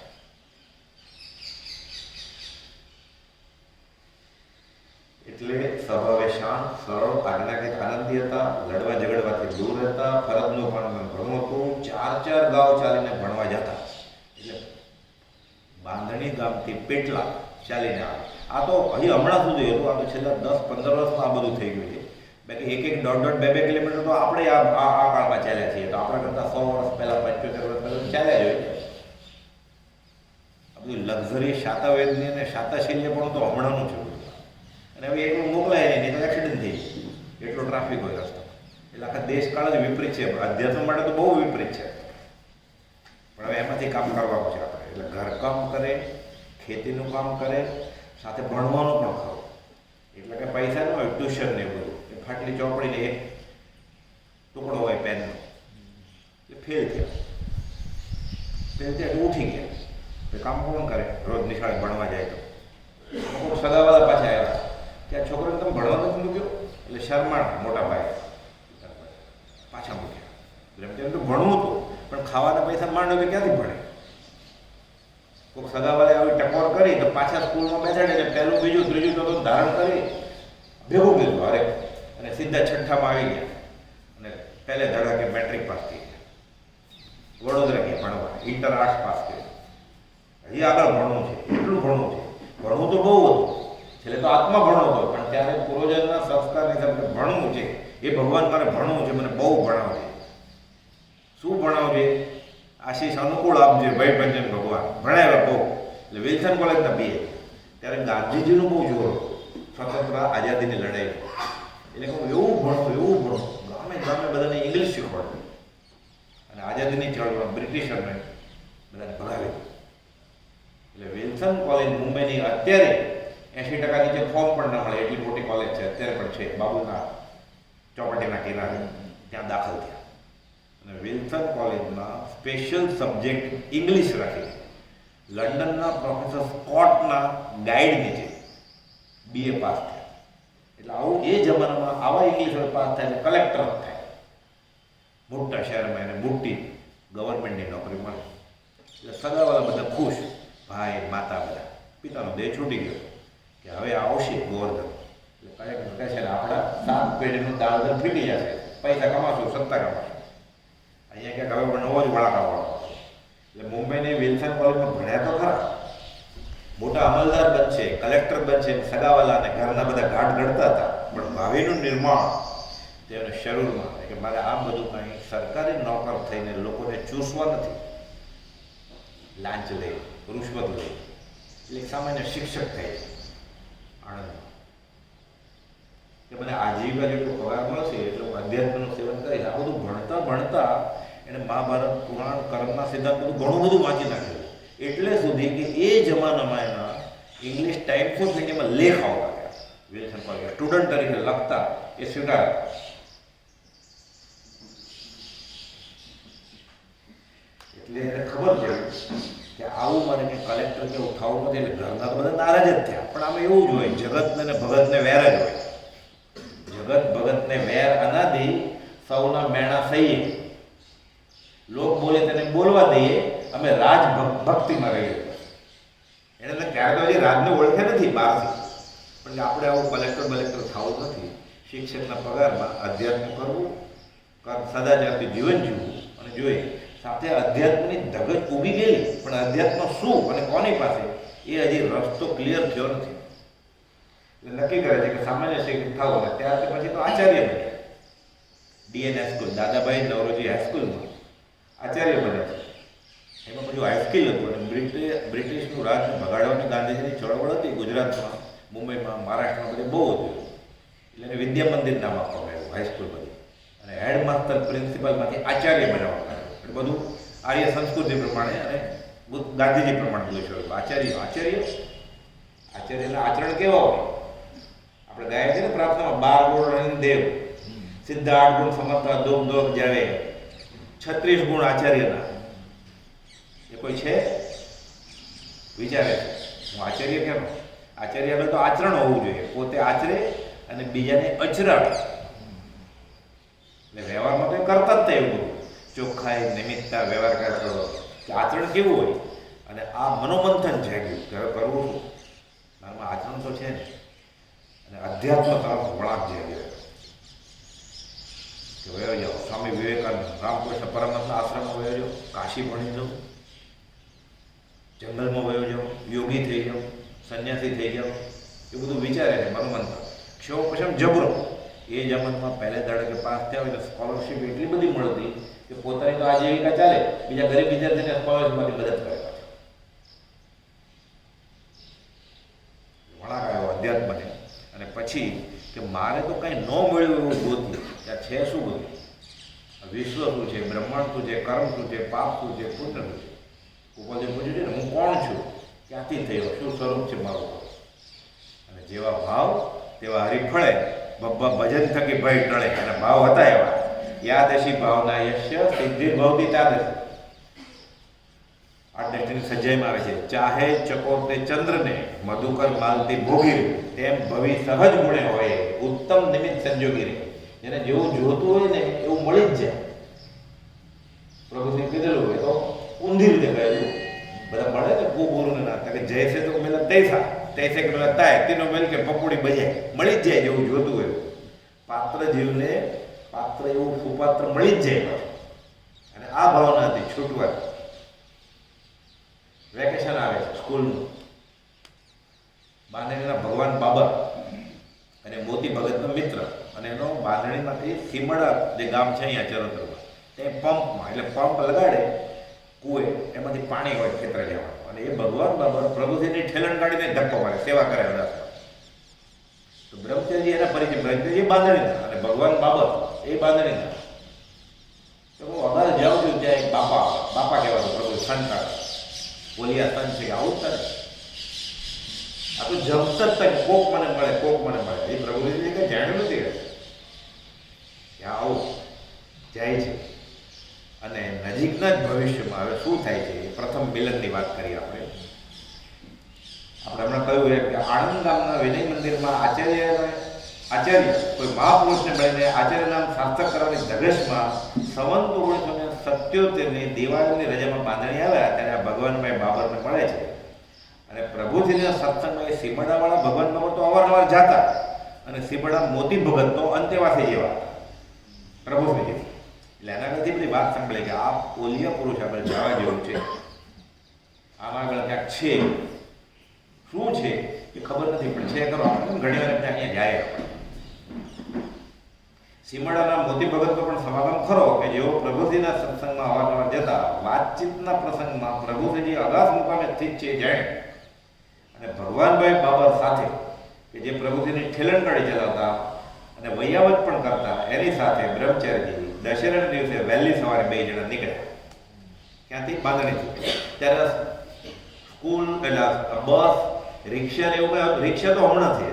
એટલે સ્વભાવે શાંત, સરળ, આજ્ઞાકીત, આનંદી હતા. લડવા ઝઘડવાથી દૂર હતા. ફરજનું પણ ઘણું હતું. 4 ગાવ ચાલીને ભણવા જતા. એટલે બાંધણી ગામથી પેટલા ચાલીને આવે. આ તો હજી હમણાં સુધી હતું. આ તો છેલ્લા 10-15 વર્ષમાં આ બધું થઈ ગયું છે. બાકી 1-1, 1.5, 2-2 કિલોમીટર તો આપણે આ કાળમાં ચાલ્યા છીએ. તો આપણા કરતાં 100 વર્ષ પહેલાં, 75 વર્ષ પહેલાં ચાલ્યા જ હોય. આ બધું લક્ઝરી શાતાવેદની અને શાતાશૈલ્ય પણ તો હમણાંનું છે. અને હવે એટલું મોકલાય નહીં તો એક્સિડન્ટ થઈ જાય, એટલો ટ્રાફિક હોય રસ્તા. એટલે આખા દેશકાળ જ વિપરીત છે. અધ્યાત્મ માટે તો બહુ વિપરીત છે. પણ હવે એમાંથી કામ કરવાનું છે આપણે. એટલે ઘરકામ કરે, ખેતીનું કામ કરે, સાથે ભણવાનું પણ ખરું. એટલે કે પૈસા ન હોય, ટ્યુશન ને બધું. એ ફાટલી ચોપડીને એક ટુકડો હોય પેનનો, એ ફેલ થયા ઉઠી ગયા. કામ કોણ કરે? રોજ નિશાળે ભણવા જાય તો લોકો સદાવાળા પાછા આવ્યા કે આ છોકરાને તમે ભણવા નથી મૂક્યો. એટલે શરમાણ મોટા ભાઈ પાછા મૂક્યા. એટલે એમ તો ભણવું હતું, પણ ખાવાના પૈસા માંડવે ક્યાંથી ભણે? કોઈક સગાવાળે આવી ટકોર કરી તો પાછા સ્કૂલમાં બેસાડે છે. પહેલું, બીજું, ત્રીજું તો ધારણ કરી ભેગું કીધું અરે, અને સીધા 6ઠ્ઠામાં આવી ગયા. અને પહેલે ધડાકે મેટ્રિક પાસ થઈ ગયા. વડોદરા ગયા ભણવા, ઇન્ટર આર્ટ્સ પાસ કર્યું. હજી આગળ ભણવું છે, એટલું ભણવું છે. ભણવું તો બહુ હતું. છેલ્લે તો આત્મા ભણવો હતો, પણ ત્યારે પૂર્વજનના સંસ્કારની હિસાબે ભણવું છે. એ ભગવાન મારે ભણવું છે, મને બહુ ભણાવજે. શું ભણાવજે? આશીષ અનુકૂળ આપજે ભાઈ ભંજન ભગવાન. ભણાવ્યા બહુ. એટલે વિલ્સન કોલેજના BA. ત્યારે ગાંધીજીનું બહુ જોર હતું સ્વતંત્ર આઝાદીની લડાઈ. એટલે કહું એવું ભણવું, એવું ભણવું. ગામે ગામે બધાને ઇંગ્લિશ શીખવાડતું. અને આઝાદીની ચળવળ બ્રિટિશરને બધાને ભગાવી. એટલે વિલ્સન કોલેજ મુંબઈની અત્યારે 80% નીચે ફોર્મ પણ ના મળે એટલી મોટી કોલેજ છે. અત્યારે પણ છે, બાબુના ચોપાટીના કિનારે. ત્યાં દાખલ થયા. અને વિલ્સન કોલેજમાં સ્પેશિયલ સબ્જેક્ટ ઇંગ્લિશ રાખી લંડનના પ્રોફેસર સ્કોટના ગાઈડ નીચે BA પાસ થયા. એટલે આવું એ જમાનામાં આવા ઇંગ્લિશ પાસ થાય એટલે કલેક્ટર જ થાય. મોટા શહેરમાં એને મોટી ગવર્મેન્ટની નોકરી મળે એટલે સગાવાળા બધા ખુશ, ભાઈ માતા બધા. પિતાનો દેહ છૂટી ગયો કે હવે આવશે ગોવર્ધન. એટલે કલેક્ટર કહે છે આપણા 7 પેઢીનું દાળધર ફીટી જશે, પૈસા કમાશું, સત્તા કમાશું. અહીંયા ક્યાંક હવે નવો જ વળાકાવાળો. એટલે મુંબઈની વિલ્સન કોલેજમાં ભણ્યા તો ખરા, મોટા અમલદાર બનશે, કલેક્ટર બનશે, સગાવાલા અને ઘરના બધા ઘાટ ઘડતા હતા, પણ ભાવિનું નિર્માણ તેને શરૂરમાં કે મારે આ બધું કંઈ સરકારી નોકર થઈને લોકોને ચૂસવા નથી, લાંચ લઈ, રૂશ્વત લઈ. એટલે સામાન્ય શિક્ષક થઈ આણંદમાં કે મને આજીવિકા જેટલો પગાર મળશે એટલું અધ્યાત્મનું સેવન કરીશ. આ બધું ભણતા ભણતા એને મહાભારત, પુરાણ, કર્મના સિદ્ધાંત બધું ઘણું બધું વાંચી નાખેલું. એટલે સુધી કે એ જમાનામાં એના ઇંગ્લિશ ટાઈમ્સ ઓફ ઇન્ડિયામાં લેખ આવતા ગયા. વિલ્સન કોલેજ સ્ટુડન્ટ તરીકે લખતા એ સ્વીકાર. એટલે એને ખબર પડી કે આવું મને કે કલેક્ટર કે થવું નથી. એટલે ઘરના તો બધા નારાજ જ થયા. પણ આમાં એવું જ હોય, જગતને ને ભગતને વેર જ હોય. જગત ભગતને વેર અનાદિ, સૌના મેણા સહીએ, લોક બોલે તેને બોલવા દઈએ, અમે રાજ ભક્તિમાં રહીએ. એને ત્યારે તો હજી રાજને ઓળખે નથી બહારથી, પણ આપણે આવું કલેક્ટર થવું નથી. શિક્ષકના પગારમાં અધ્યાત્મ કરવું, સદાચારથી જીવન જીવવું અને જોઈએ સાથે અધ્યાત્મની ધગજ ઉગી ગયેલી, પણ અધ્યાત્મ શું અને કોની પાસે એ હજી રસ્તો ક્લિયર થયો નથી. એટલે નક્કી કરે છે કે સામાન્ય શિક્ષક થવું. અને ત્યારથી પછી તો આચાર્ય બન્યા. DN હાઈસ્કૂલ, દાદાભાઈ નવરોજી હાઈસ્કૂલમાં આચાર્ય બન્યા છે. એમાં બધું હાઈસ્કૂલ હતું અને બ્રિટિશનું રાજ ભગાડવાની ગાંધીજીની ચળવળ હતી ગુજરાતમાં, મુંબઈમાં, મહારાષ્ટ્રમાં બધે બહુ હતું. એટલે એને વિદ્યા મંદિર નામ આપવામાં આવ્યું હાઈસ્કૂલ બધી. અને હેડમાસ્ટર પ્રિન્સિપાલમાંથી આચાર્ય બનાવવામાં આવ્યું. એટલે બધું આર્ય સંસ્કૃતિ પ્રમાણે અને ગાંધીજી પ્રમાણે બધું છે. આચાર્યના આચરણ કેવા હોય? આપણે ગાય છે ને પ્રાર્થનામાં 12 ગુણ રહીને દેવ, સિદ્ધ 8 ગુણ સમર્થા દોગ દોગ જાવે, 36 ગુણ આચાર્યના. એ કોઈ છે? વિચારે હું આચાર્ય કેમ? આચાર્યનું તો આચરણ હોવું જોઈએ, પોતે આચરે અને બીજાને અચરાડે. એટલે વ્યવહારમાં તો એ કરતા જ થાય એવું બધું, ચોખ્ખાઈ, નિમિત્તતા, વ્યવહાર કરતો કે આચરણ કેવું હોય. અને આ મનોમંથન જાગ્યું કે હવે કરવું શું, મારામાં આચરણ તો છે ને. અને અધ્યાત્મ તરફ વળાંક જાગ્યો કે વયો જાઓ. સ્વામી વિવેકાનંદ, રામકૃષ્ણ પરમહંસના આશ્રમમાં વયો જાઓ, કાશી ભણી જાઓ, જંગલમાં વયો જાઓ, યોગી થઈ જાઓ, સંન્યાસી થઈ જાઓ. એ બધું વિચારે છે મનોમંથન. ક્ષોપશમ જબરો. એ જમાનામાં પહેલે દાડે કે પાસ થયા હોય તો સ્કોલરશીપ એટલી બધી મળતી કે પોતાની તો આજીવિકા ચાલે, બીજા ગરીબ વિદ્યાર્થીને સ્કોલરશીપમાંથી મદદ કરે. વળાંક આવ્યો અધ્યાત્મને. અને પછી કે મારે તો કંઈ ન મળ્યું એવું ગોતું, ત્યાં છે શું બધું? વિશ્વ શું છે, બ્રહ્માંડ શું છે, કર્મ શું છે, પાપ શું છે, પુણ્ય શું છે? ઉપરથી પૂછ્યું છે ને હું કોણ છું, ક્યાંથી થયો, શું સ્વરૂપ છે મારું? અને જેવા ભાવ તેવા હરિફળે, ભજન થકી ભય ટળે. અને ભાવ હતા એવા. યાદશી ભાવના યશ્ય સિદ્ધિ ભવતી તાદશ. આ દ્રષ્ટિની સજ્જાઈમાં આવે છે. ચાહે ચકોરતે ચંદ્રને મધુકર માલતી ભોગી, તેમ ભવિ સહજ ગુણે હોય, ઉત્તમ નિમિત્ત સંજોગી રહે. જેને જેવું જોતું હોય ને એવું મળી જ જાય. પ્રભુને કીધેલું હોય તો ઊંધી રીતે કહેલું બધા મળે ને ગુરુને ના કે જૈસે તો મેં તૈસા તૈસે કે મેં તાય તેનો મેલ કે પકોડી બજાય મળી જ જાય જેવું જોતું હોય. પાત્ર જીવને પાત્ર એવું સુપાત્ર મળી જ જાય. અને આ ભાવનાથી છૂટવા વેકેશન આવે છે સ્કૂલનું. બાંધણીના ભગવાન બાબર અને મોતી ભગતનો મિત્ર અને એનો બાંધણીમાંથી સીમડા જે ગામ છે અહીંયા ચરોતરમાં તે પંપમાં એટલે પંપ લગાડે કુએ, એમાંથી પાણી હોય ખેતર લેવાનું. અને એ ભગવાન બાબર પ્રભુજીની ઠેલણ કાઢીને ધક્કો મારે, સેવા કરે બધા. તો બ્રહ્મચર્ય એના પરિચય, બ્રહ્મચર્ય બાંધણીના અને ભગવાન બાબર એ બાંધણીના. તો હું અગાર જાઉં છું ત્યાં એક બાપા કહેવાનું પ્રભુ સંતાન બોલિયા સંત છે કે આવું જ કરે. આ તો જમત જ કોક મને મળે એ પ્રભુજી કંઈ જાણ્યું નથી કે આવું જાય છે. નજીકના જ ભવિષ્યમાં હવે શું થાય છે. પ્રથમ મિલનની વાત કરીએ આપણે હમણાં કહ્યું એમ કે આણંદ ગામના વિનય મંદિરમાં આચાર્ય કોઈ મહાપુરુષને મળીને આચાર્ય નામ સાર્થક કરવાની ધગશમાં સંવંત 1977ની દિવાળીની રજામાં બાંધણી આવ્યા ત્યારે આ ભગવાનભાઈ બાબરને મળે છે અને પ્રભુજીના સત્સંગમાં એ સીમડાવાળા ભગવાન બાબર તો અવારનવાર જાતા અને સીમડા મોતી ભગત તો અંતેવાસી જેવા પ્રભુજી. એટલે એના આગળથી બધી વાત સાંભળે કે આ ઓલિયા પુરુષ આપણે જવા જેવું છે, આમાં આગળ ક્યાંક છે, શું છે એ ખબર નથી પણ છે ખરો. આપણે ઘણી વાર આપણે અહીંયા જાય સીમડાના મોતી ભગતનો પણ સમાગમ ખરો કે જેઓ પ્રભુજીના સત્સંગમાં અવારનવાર જતા વાતચીતના પ્રસંગમાં પ્રભુજી અગાસ મુકામે સ્થિત છે જાણે અને ભગવાનભાઈ બાબર સાથે કે જે પ્રભુજીની ઠેલણગાડી ચલાવતા અને વૈયાવત પણ કરતા એની સાથે બ્રહ્મચારીજી દશેરાના દિવસે વહેલી સવારે 2 જણા નીકળ્યા ક્યાંથી બાંધણીથી. ત્યારે સ્કૂલ એટલે બસ રિક્ષા ને એવું રિક્ષા તો હમણાં છે,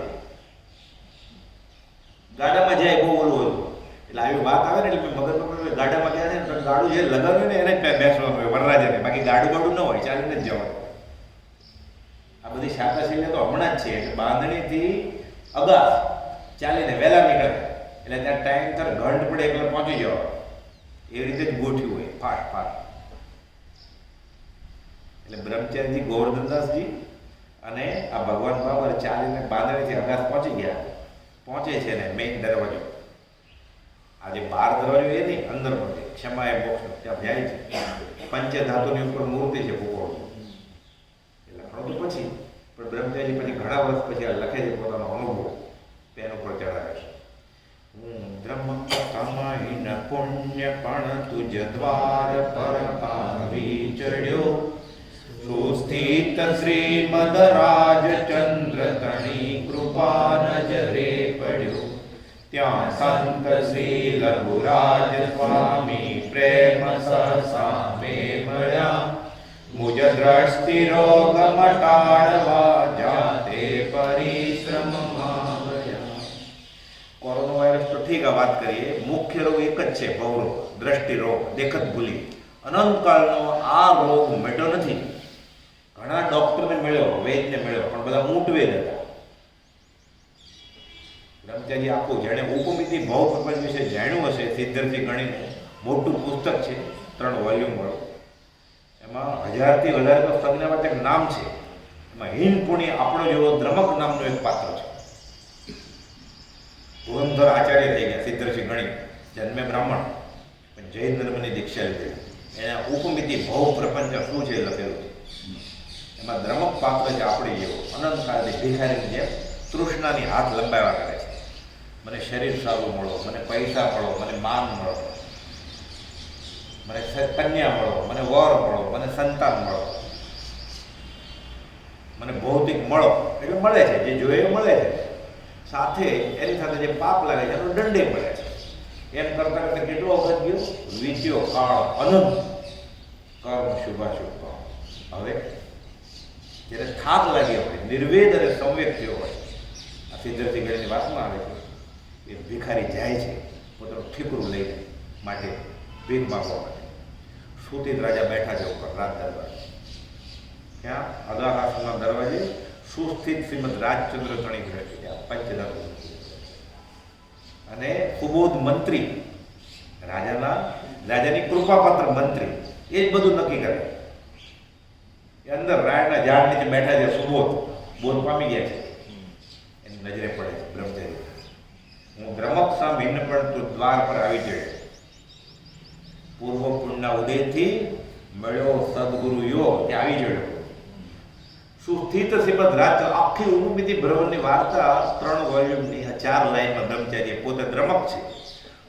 ગાડામાં જાય બહુ ઓલું હતું. એટલે આવી વાત આવે ને એટલે મેં મગજમાં ગાડામાં ગયા છે ને તો ગાડું જે લગાવ્યું ને એને જ બેસવાનું હોય વરરાજાને, બાકી ગાડું ન હોય, ચાલીને જ જવાનું. આ બધી શાકાશીલે તો હમણાં જ છે. એટલે બાંધણીથી અગાસ ચાલીને વહેલા નીકળે એટલે ત્યાં ટાઈમ તર ઘંટ પડે એટલે પહોંચી જવા એવી રીતે જ ગોઠ્યું હોય ફાટ. એટલે બ્રહ્મચારીજી ગોવર્ધનદાસજી અને આ ભગવાન બાબર ચાલીને બાંધણીથી અગાસ પહોંચી ગયા. પહોંચે છે ને મેઇન દરવાજો, આજે 12 દરવાજો એ નહીં, અંદર પહોંચે ક્ષમા એ મોક્ષ ત્યાં જાય છે. પંચ ધાતુની ઉપર મૂર્તિ છે ભૂગોળ. એટલે ઘણું તો પછી પણ બ્રહ્મચારી પછી ઘણા વર્ષ પછી આ લખે છે પોતાનો અનુભવ પેન ઉપર ચડાવે છે. બ્રહ્મ કમાઈન પુણ્ય પણ તુજ દ્વાર પર આવી ચડ્યો સુસ્થિત શ્રીમદ રાજચંદ્ર તણી કૃપા નજરે પડ્યો ત્યાં સંત શ્રી લઘુરાજ સ્વામી પ્રેમ સામે મળ્યા મુજ દ્રષ્ટિ રોગ મટાડવા જાતે પરિશ્રમમાં મળ્યા. કોરોના વાયરસ તો ઠીક આ વાત કરીએ, મુખ્ય રોગ એક જ છે ભવરોગ, દ્રષ્ટિ રોગ, દેખત ભૂલી. અનંતકાળનો આ રોગ મટ્યો નથી. ઘણા ડોક્ટરને મળ્યો, વૈદને મળ્યો, પણ બધા ઊંટ વેદ હતા. બ્રહ્મચારી આખું જેણે ઉપમિતિ ભાવ પ્રપંચ વિશે જાણ્યું હશે, સિદ્ધર્થી ગણીને મોટું પુસ્તક છે, 3 વોલ્યુમ વાળું. એમાં 1000થી વધારે તો સંજ્ઞાવાચક નામ છે. એમાં હિન પુણ્ય આપણો જેવો દ્રમક નામનો એક પાત્ર છે. પુરંદર આચાર્ય થઈ ગયા સિદ્ધર્થી ગણી, જન્મે બ્રાહ્મણ પણ જૈન ધર્મની દીક્ષા લીધી. એના ઉપમિતિ ભાવ પ્રપંચ શું છે લખેલું છે. એમાં દ્રમક પાત્ર છે આપણે જેવો, અનંતકાળથી ભિખારીની જેમ તૃષ્ણાની હાથ લંબાવ્યા કરે છે. મને શરીર સારું મળો, મને પૈસા મળો, મને માન મળો, મને કન્યા મળો, મને વર મળો, મને સંતાન મળો, મને ભૌતિક મળો. એટલે મળે છે, જે જોઈએ એ મળે છે. સાથે એની સાથે જે પાપ લાગે છે એનો દંડે મળે છે. એમ કરતા કરતા કેટલો વખત ગયો, વીત્યો કાળ અનંત, કર્મ શુભાશુભ. હવે જ્યારે થાક લાગ્યો હોય, નિર્વેદ અને સંવેક થયો હોય, આ સિદ્ધર્થી ગણીની વાતમાં આવે છે એ ભિખારી જાય છે પોતાનું ઠીકરું લઈને માટે ભીખ માગવા માટે. સુતીત રાજા બેઠા છે ઉપર રાજ દરબાર. ત્યાં અગાહાસના દરવાજે સુસ્થિત શ્રીમદ રાજચંદ્ર તણી બેઠી ત્યાં પંચધાતુ અને સુબોધ મંત્રી, રાજાની કૃપાપાત્ર મંત્રી એ જ બધું નક્કી કરે. એ અંદર રાયના ઝાડ નીચે બેઠા છે સુબોધ, બોધ પામી ગયા છે. એની નજરે પડે છે બ્રહ્મચારી, હું દ્રમક સામ ભિન્ન પણ તું દ્વાર પર આવી ચડ્યો. પૂર્વ પુણ્યના ઉદયથી મળ્યો સદગુરુ યોગ ત્યાં આવી ચડ્યો. સુસ્થિત શ્રીમદ રાજ, આખી ઉપમિતિ ભ્રમણની વાર્તા 3 વોલ્યુમની 4 લાઈનમાં બ્રહ્મચારી પોતે દ્રમક છે.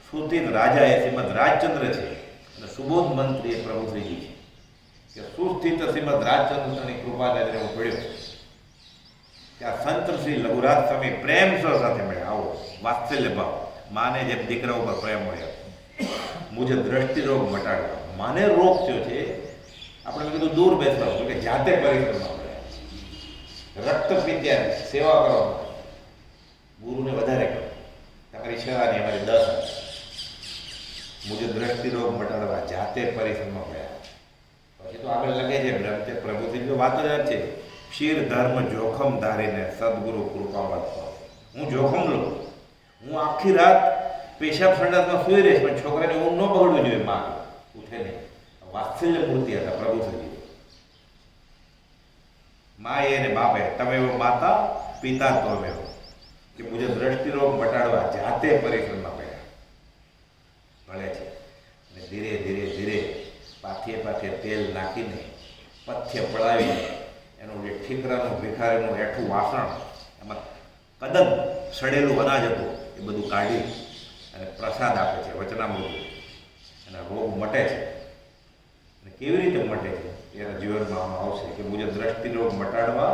સુસ્થિત રાજા એ શ્રીમદ રાજચંદ્ર છે અને સુબોધ મંત્રી એ પ્રભુશ્રીજી છે. કે સુસ્થિત શ્રીમદ રાજચંદ્રની કૃપા નજરે હું પડ્યો. ત્યાં સંત શ્રી લઘુરાજ સ્વામી પ્રેમ સાથે મળ્યા. આવો વાત્સલ્ય ભાવ, માને જેમ દીકરા ઉપર પ્રેમ હોય. મુજે દ્રષ્ટિ રોગ મટાડવા, માને રોગ થયો છે, આપણે મેં કીધું દૂર બેસવા કે જાતે પરિશ્રમ રક્તપિત્યાની સેવા કરો, ગુરુને વધારે કરો. તમારી 6 અને અમારી 10. મુજે દ્રષ્ટિ રોગ મટાડવા જાતે પરિશ્રમમાં ક્ષીર ધર્મ જોખમ ધારીને સદગુરુ કૃપાવત થો. હું જોખમ લઉં, હું આખી રાત પેશાબ સંડાસમાં સૂઈ રહીશ, પણ છોકરાને ઊંઘ ન બગડવું જોઈએ. માં ઉઠે નહીં. વાત્સલ્ય મૂર્તિ હતા પ્રભુ સજી. માએ અને બાપે તમે એવો માતા પિતા તો અમે કે મુજે દ્રષ્ટિરોગ મટાડવા જાતે પરિશ્રમમાં પડ્યા ભળે છે. અને ધીરે ધીરે ધીરે પાથીએ તેલ નાખીને પથ્ય પડાવીને એનું જે ઠીકરાનું ભિખારીનું એઠું વાસણ, એમાં કદમ સડેલું અનાજ હતું, એ બધું કાઢી અને પ્રસાદ આપે છે વચનામૃત. અને રોગ મટે છે. અને કેવી રીતે મટે છે એના જીવનમાં આવશે કે મુજબ દ્રષ્ટિરોગ મટાડવા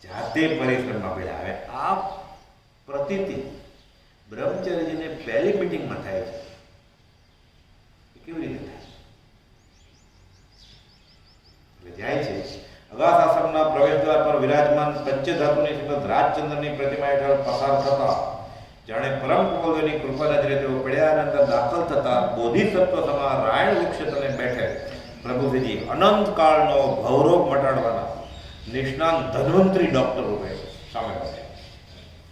જાતે પરિશ્રમમાં પડ્યા. હવે આ પ્રતીતિ બ્રહ્મચર્યજીને પહેલી મિટિંગમાં થાય છે. એ કેવી રીતે થાય? એટલે જાય છે અગાસ આશ્રમના પ્રવેશદ્વાર પર વિરાજમાન પંચધાતુની શ્રીમદ રાજચંદ્રની પ્રતિમા હેઠળ પસાર થતા જાણે પરમ કુવલની કૃપા નજરે તેઓ પડ્યા અને અંદર દાખલ થતા બોધિસત્વ સમા રાયણ વૃક્ષ તને બેઠે પ્રભુજી અનંત કાળનો ભવરોગ મટાડવાના નિષ્ણાંત ધન્વંતરી ડોક્ટર રૂપે સામે બેઠા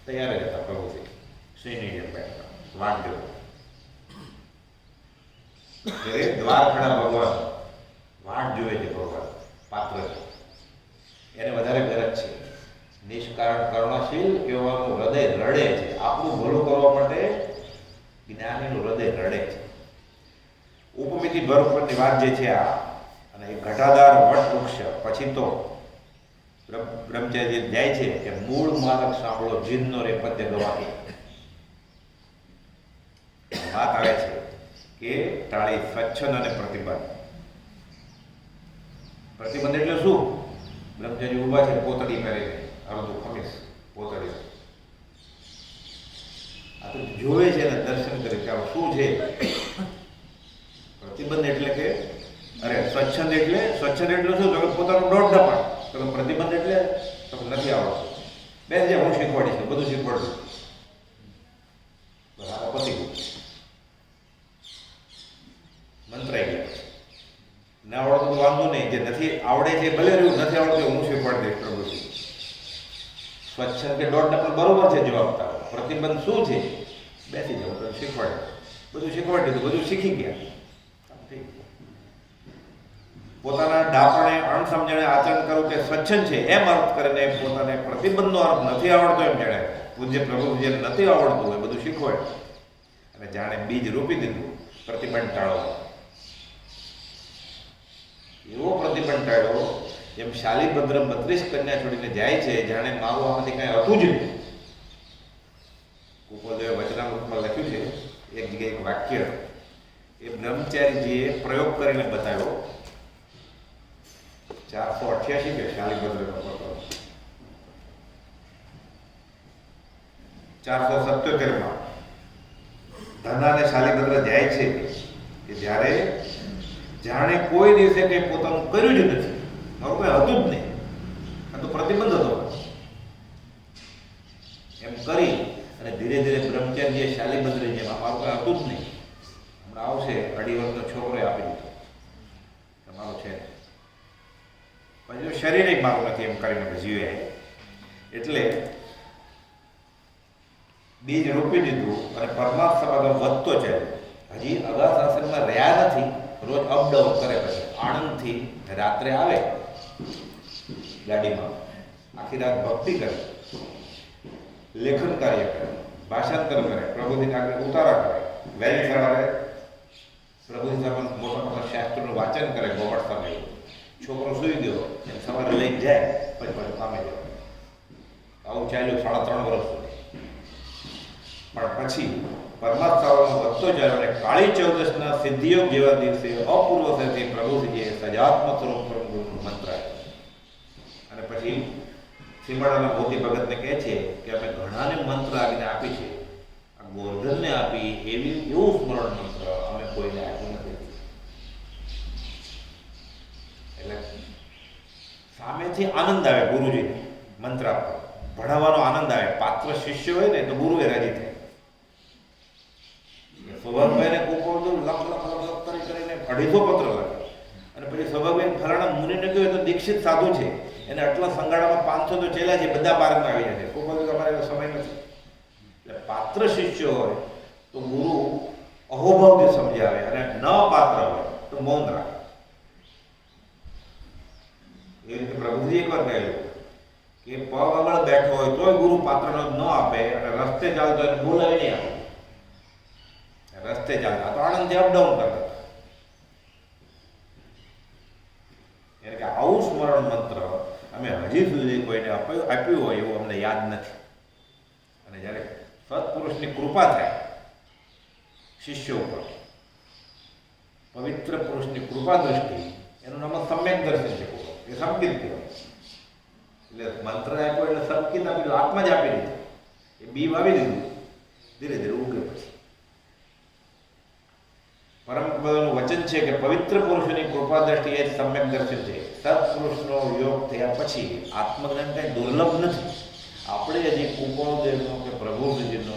તૈયાર જ હતા. પ્રભુજી શ્રીની જેમ બેઠા વાટ જોવે. દ્વાર ખડા ભગવાન વાટ જોવે છે. ભગવાન પાત્ર એને વધારે ગરજ છે. નિષ્કારણ કર્ણશીલ કહેવાનું હૃદય રડે છે. આપણું ભલું કરવા માટે જ્ઞાનીનું હૃદય રડે છે. ઉપમિતિ ભર ઉપરની વાત જે છે આ, અને એ ઘટાદાર વટ વૃક્ષ પછી તો બ્રહ્મચર્ય જાય છે કે મૂળ માર્ગ સાંભળો જીનનો રે પદ્ય ગવાય. વાત આવે છે કે ટાળી સ્વચ્છંદ અને પ્રતિબંધ. પ્રતિબંધ એટલે શું? બ્રહ્મચર્ય ઉભા છે પોતડી કરીને, અડધું ખમીસ પોતડી. આ તો જોવે છે ને દર્શન કરે કે આ શું છે. પ્રતિબંધ એટલે કે અરે સ્વચ્છંદ એટલે શું? તો પોતાનું દોઢ ડપાણ. તો પ્રતિબંધ એટલે તો નથી આવડતું. બે જે હું શીખવાડીશ, બધું શીખવાડશું. બરાબર પતી ગયું. મંત્રાઈ ગયા. ના આવડતું તો વાંધો નહીં. જે નથી આવડે છે ભલે રહ્યું, નથી આવડતું હું શીખવાડી દઈશ. પ્રભુજી સ્વચ્છંદ કે દોઢ ડપાણ બરોબર છે જવાબ તારો. પ્રતિબંધ શું છે? બેસી જાવ તો શીખવાડે. બધું શીખવાડી દીધું, બધું શીખી ગયા. પોતાના ડાપણે અણસમજણે આચરણ કરવું કે સ્વચ્છંદ છે એમ અર્થ કરીને પોતાને પ્રતિબંધનો અર્થ નથી આવડતો એમ જણાય. પૂજ્ય પ્રભુ જે નથી આવડતું એ બધું શીખવાય અને જાણે બીજ રોપી દીધું. પ્રતિબંધ ટાળો. એવો પ્રતિબંધ ટાળ્યો જેમ શાલીભદ્ર 32 કન્યા છોડીને જાય છે જાણે મારું આમાંથી કઈ હતું જ નહીં. કુપોદેવે વચનામૃતમાં લખ્યું છે એક જગ્યાએ એક વાક્ય, એ બ્રહ્મચારીજીએ પ્રયોગ કરીને બતાવ્યો. 488 કે શાલીભદ્રનો પત્ર 477માં ધના અને શાલીભદ્ર જાય છે કે જ્યારે જાણે કોઈ દિવસે કંઈ પોતાનું કર્યું જ નથી, મારું કંઈ હતું જ નહીં, આ તો પ્રતિબંધ હતો એમ કરી અને ધીરે ધીરે બ્રહ્મચારીએ શાલીભદ્ર જેમ મારું કંઈ હતું જ નહીં, હમણાં આવશે 2.5 વર્ષનો છોકરો આપી દીધો, તમારું છે પછી શરીર એક મારું નથી એમ કરીને જીવે. એટલે બીજ રોપી દીધું અને પરમાર્થ સમાગમ વધતો ચાલ્યો. હજી અગાસ આશ્રમમાં રહ્યા નથી, રોજ અપડાઉન કરે. પછી આણંદથી રાત્રે આવે ગાડીમાં, આખી રાત ભક્તિ કરે, લેખન કાર્ય કરે, ભાષાંતર કરે, પ્રભુજીને આગળ ઉતારા કરે, વહેલી સવારે પ્રભુજી સામે મોટા મોટા શાસ્ત્રોનું વાંચન કરે. ગોમટ સમય છોકરો સૂઈ ગયો એમ સવારે લઈને જાય, પછી પાછું કામે જાય. આવું ચાલ્યું 3.5 વર્ષ સુધી. પણ પછી પરમાત્માનો વધતો જાય અને કાળી ચૌદશના સિદ્ધિયોગ જેવા દિવસે અપૂર્વ થતી પ્રભુજીએ સજાત્મ સ્વરૂપનું મંત્ર આપ્યો. અને પછી સીમાડાના મોતી ભગતને કહે છે કે અમે ઘણાને મંત્ર આજ્ઞા આપી છે, આ ગોર્ધનને આપી એવું સ્મરણ મંત્ર અમે કોઈને આપ્યું નથી. એટલે સામેથી આનંદ આવે ગુરુજી મંત્ર આપવા, ભણાવવાનો આનંદ આવે. પાત્ર શિષ્ય હોય ને તો ગુરુએ રાજી થાય. સ્વભાવભાઈને કુપોળતું લખ કરીને 250 પત્ર લખે અને પછી સ્વભાવભાઈ ફલાણા મુનિને કહ્યું તો દીક્ષિત સાધુ છે એને આટલા સંગાળામાં 500 તો ચેલા છે, બધા માર્ગમાં આવી જાય છે. કોઈ બધું તમારે સમય નથી. એટલે પાત્ર શિષ્ય હોય તો ગુરુ અહોભાવથી સમજાવે, અને ન પાત્ર હોય તો મૌન રાખે. એ રીતે પ્રભુજી એકવાર કહેલું કે પગ આગળ બેઠો હોય તોય ગુરુ પાત્રનો ન આપે, અને રસ્તે ચાલતો એને બોલાવી નહીં આપે. રસ્તે ચાલતા તો આનંદથી અપડાઉન કરતા. એટલે કે આવું સ્મરણ મંત્ર અમે હજી સુધી કોઈને આપ્યું હોય એવું અમને યાદ નથી. અને જ્યારે સત્પુરુષની કૃપા થાય શિષ્યો ઉપર, પવિત્ર પુરુષની કૃપા દ્રષ્ટિ, એનું નામ સમ્યક દર્શન છે. એ સંકિત કહેવાય. એટલે મંત્ર આપ્યો એટલે સંકિત આપી દીધું, આત્મા જ આપી દીધું, એ બી વાવી દીધું, ધીરે ધીરે ઉગે. પછી પરમ પદનું વચન છે કે પવિત્ર પુરુષોની કૃપા દ્રષ્ટિ એ જ સમ્યક દર્શન છે. સત્પુરુષનો યોગ થયા પછી આત્મજ્ઞાન કંઈ દુર્લભ નથી. આપણે હજી કુંભદેવનો કે પ્રભુજીનો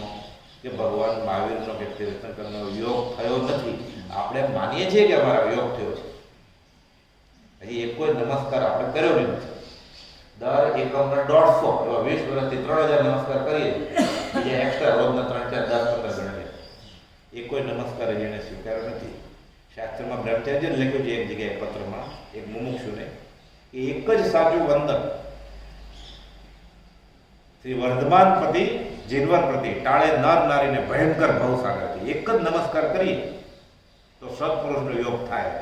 કે ભગવાન મહાવીરનો કે તીર્થંકરનો યોગ થયો નથી. આપણે માનીએ છીએ કે અમારો યોગ થયો છે, હજી એક કોઈ નમસ્કાર આપણે કર્યો નથી. દર એકમના 150 એવા 20 વર્ષથી 3000 નમસ્કાર કરીએ, જે એક્સ્ટ્રા રોજના 3, 4, 10, 15 ગણે. એ કોઈ નમસ્કાર જેને સ્વીકાર્યો નથી. શાસ્ત્રમાં બ્રહ્મચાર્ય લખ્યું છે એક જગ્યાએ પત્રમાં એક મુમુક્ષુને, કે એક જ સાચું વંદન શ્રી વર્ધમાન પતિ જીનવર પ્રતિ ટાળે નર નારીને ભયંકર ભવસાગરથી. એક જ નમસ્કાર કરીએ તો સત્પુરુષનો યોગ થાય.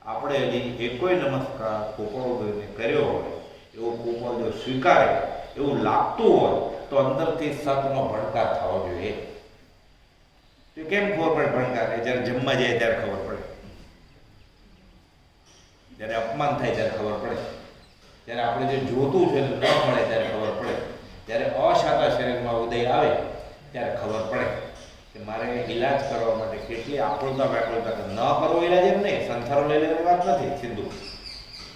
આપણે હજી એકોય નમસ્કાર કોપળોને કર્યો હોય, એવો કોપળ જો સ્વીકારે એવું લાગતું હોય તો અંદરથી સતનો ભણકાર થવો જોઈએ. તો કેમ ખબર પડે ભણકાર? જ્યારે જમવા જાય ત્યારે ખબર પડે, જ્યારે અપમાન થાય ત્યારે ખબર પડે, જ્યારે આપણે જે જોતું છે ન મળે ત્યારે ખબર પડે, જ્યારે અશાતા શરીરમાં ઉદય આવે ત્યારે ખબર પડે કે મારે ઈલાજ કરવા માટે કેટલી આકુળતા વ્યાકુળતા. ન કરવો ઈલાજ એમ નહીં, સંસારો લઈ લેવાની વાત નથી, સિંધુ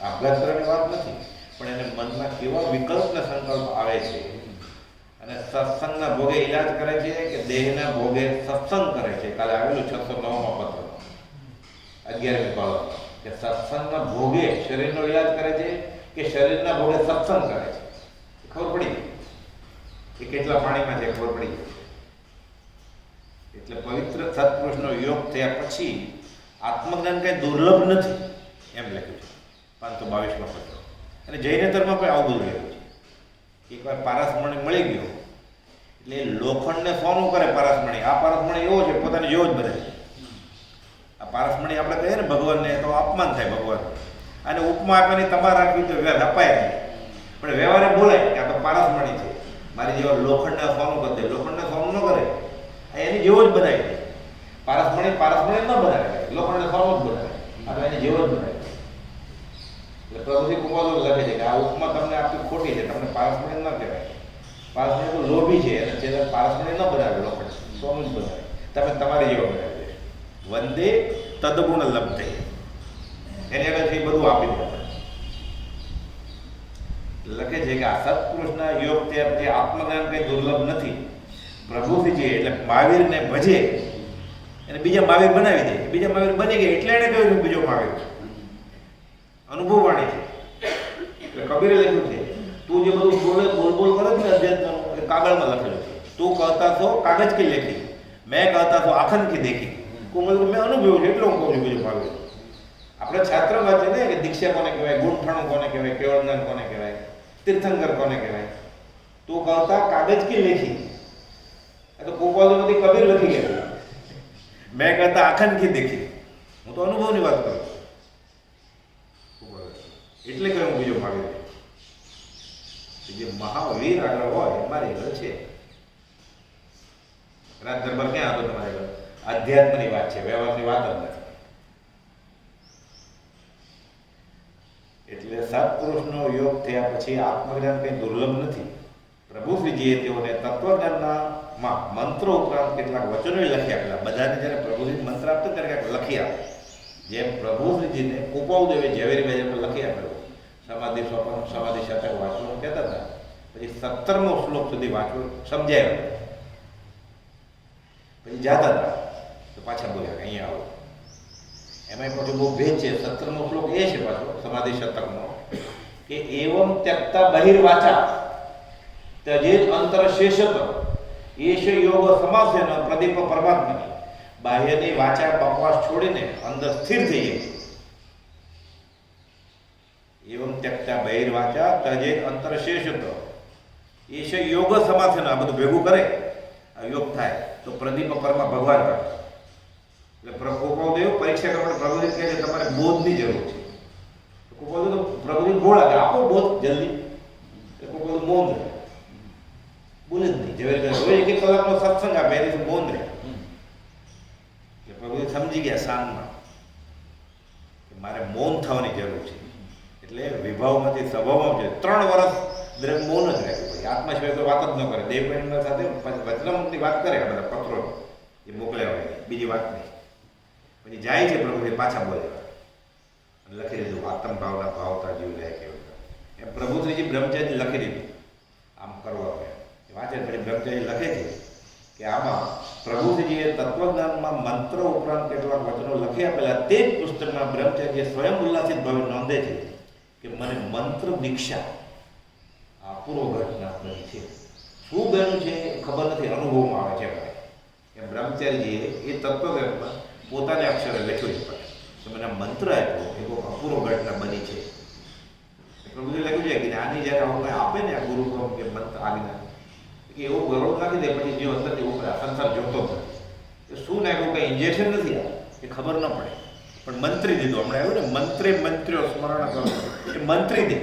આપઘાત કરવાની વાત નથી, પણ એને મનમાં કેવા વિકલ્પના સંકલ્પ આવે છે. અને સત્સંગના ભોગે ઈલાજ કરે છે કે દેહના ભોગે સત્સંગ કરે છે. કાલે આવેલું 609માં પત્રમાં 11મી કલમ કે સત્સંગના ભોગે શરીરનો ઈલાજ કરે છે કે શરીરના ભોગે સત્સંગ કરે છે. ખબર પડી એ કેટલા પાણીમાં છે, ખબર પડી. એટલે પવિત્ર સત્પુરુષનો યોગ થયા પછી આત્મજ્ઞાન કઈ દુર્લભ નથી એમ લખ્યું છે 522માં પત્ર. અને જૈનેતરમાં પણ આવું બધું લખ્યું છે. એકવાર પારસમણી મળી ગયો એટલે લોખંડને સોનું કરે પારસમણી. આ પારસમણી એવો છે પોતાને જેવો જ બધા. આ પારસમણી આપણે કહીએ ને ભગવાનને તો અપમાન થાય ભગવાન. અને ઉપમા આપવાની તમારે રાખવી તો અપાય નહીં, પણ વ્યવહારે બોલાય કે આ તો પારસમણી છે, મારી જેવા લોખંડને સોનું કરી દે. લોખંડને સોનું ન કરે, એની જેવો જ બનાવી દે. પારસમણી ન બનાવે, લોખંડને સોનું જ બનાવે, આ તો એની જેવો જ બનાવે. એટલે પ્રભુજી કુમાર લખે છે કે આ ઉપમા તમને આપી ખોટી છે, તમને પારસમણી ન કહેવાય. પારસમણી તો લોભી છે, અને જે પારસમણી ન બનાવે લોખંડ, સોનું જ બનાવે. તમે તમારી જેવો બનાવી દે. વંદે તદગુણ લબ્ધે, એની આગળથી બધું આપી દે. લખે છે કે આ સત્પુરુષના યોગ ત્યારથી આત્મજ્ઞાન કંઈ દુર્લભ નથી. પ્રભુજી એટલે મહાવીરને ભજે એને બીજા મહાવીર બનાવી દે. બીજા મહાવીર બની ગયા એટલે એને કહ્યું બીજો મહાવીર. અનુભવવાણી છે. એટલે કબીરે લખ્યું છે તું જે બધું બોલ કરે છે ને અધ્યાત્મ, એ કાગળમાં લખેલું છે. તું કહતા તો કાગજ કી લેખી, મેં કહતા તો આખન કી દેખી. મેં અનુભવ્યું છે એટલે હું કહું છું બીજું મહાવીર. આપણે છાત્રમાં છે ને કે દીક્ષા કોને કહેવાય, ગુણઠાણું કોને કહેવાય, કેવળદાન કોને કહેવાય, તીર્થંકર કોને કહેવાય. તું કહતા કાગજ કી લેખી, તો ગોપાલ બધી કબીર લખી ગયા. મેં કહેતા આખન કી દેખી, હું તો અનુભવની વાત કરું. એટલે કે હું બીજો મહાવીર. જે મહાવીર આગળ હોય મારી આગળ છે. રાજ દરબાર ક્યાં હતો તમારે આગળ? અધ્યાત્મની વાત છે, વ્યવહારની વાત જ નથી. એટલે સત્પુરુષનો યોગ થયા પછી આત્મજ્ઞાન કંઈ દુર્લભ નથી. પ્રભુશ્રીજીએ તેઓને તત્વજ્ઞાનના મંત્રો ઉપરાંત કેટલાક વચનો લખી આપેલા. બધાને જ્યારે પ્રભુજી મંત્ર આપતો ત્યારે ક્યાંક લખી આપે. જેમ પ્રભુશ્રીજીને કુપાવદેવે ઝવેરીભાઈ જેમ લખી આપેલું, સમાધિ સ્વપ્ન સમાધિ શતક વાંચવાનું કહેતા હતા. પછી 17મો શ્લોક સુધી વાંચવું સમજાય, પછી જાતા હતા તો પાછા બોલ્યા કે અહીંયા આવો. એમાં પાછું બહુ ભેદ છે. 17મો શ્લોક એ છે પાછો સમાધિ શતકનો કે એવમ ત્યક્તા બહિર્વાચા ત્યજેત અંતરશેષત એશ યોગ સમાસેન પ્રદીપ પરમાત્મની. બાહ્યની વાચા બકવાસ છોડીને અંદર સ્થિર થઈ જાય. એવમ ત્યક્તા બહિર્વાચા ત્યજેત અંતરશેષત એશ યોગ સમાસેન. આ બધું ભેગું કરે આ યોગ થાય તો પ્રદીપ પરમાં ભગવાન કરે. એટલે કૃપાદેવ પરીક્ષા કરવા પ્રભુજી કહે છે તમારે બોધની જરૂર છે. કૃપાદેવ તો પ્રભુજી બોલા કે આપો બોધ જલ્દી. કૃપાદેવ મૌન રહે, બોલે જ નહીં. રોજ એક કલાકનો સત્સંગ આપે એની મૌન રહે. એટલે પ્રભુજી સમજી ગયા શાનમાં કે મારે મૌન થવાની જરૂર છે. એટલે વિભાવમાંથી સ્વભાવમાં છે 3 વર્ષ દરેક મૌન જ રાખ્યું. પછી આત્મા સિવાય કોઈ વાત જ ન કરે. દેવબહેનના સાથે વચનામૃતની વાત કરે આ બધા પત્રો એ મોકલ્યા હોય, બીજી વાત નહીં. પછી જાય છે પ્રભુજી પાછા બોલે અને લખી દીધું આત્મ ભાવના ભાવતા જીવ લે કેવું એમ પ્રભુશ્રીજી બ્રહ્મચારી લખી દીધું આમ કરવા વાંચે. પછી બ્રહ્મચારી લખે છે કે આમાં પ્રભુશ્રીજીએ તત્વજ્ઞાનમાં મંત્ર ઉપરાંત કેટલાક વચનો લખી આપેલા તે જ પુસ્તકમાં બ્રહ્મચારીએ સ્વયં ઉલ્લાસિત ભાવે નોંધે છે કે મને મંત્ર દીક્ષા આ પૂર્વ ઘટના બની છે. શું બન્યું છે ખબર નથી, અનુભવમાં આવે છે. એમ બ્રહ્મચારીજીએ એ તત્વજ્ઞાનમાં પોતાને અક્ષરે લખ્યું છે કે મને મંત્ર આપ્યો એ બહુ અપૂર્વ ઘટના બની છે. પ્રભુજી લખ્યું છે કે આની જ્યારે આવું કંઈ આપે ને આ ગુરુ કે મંત્ર આજ્ઞા કે એવું ગૌરવ નાખી દે પછી જે અંદરથી ઉપર સંસાર જોતો જ નથી. શું નાખ્યું કંઈ ઇન્જેક્શન નથી આ એ ખબર ન પડે પણ મંત્રી દીધું. હમણાં આવ્યું ને મંત્રે મંત્રીઓ સ્મરણ કરો એ મંત્રી દે.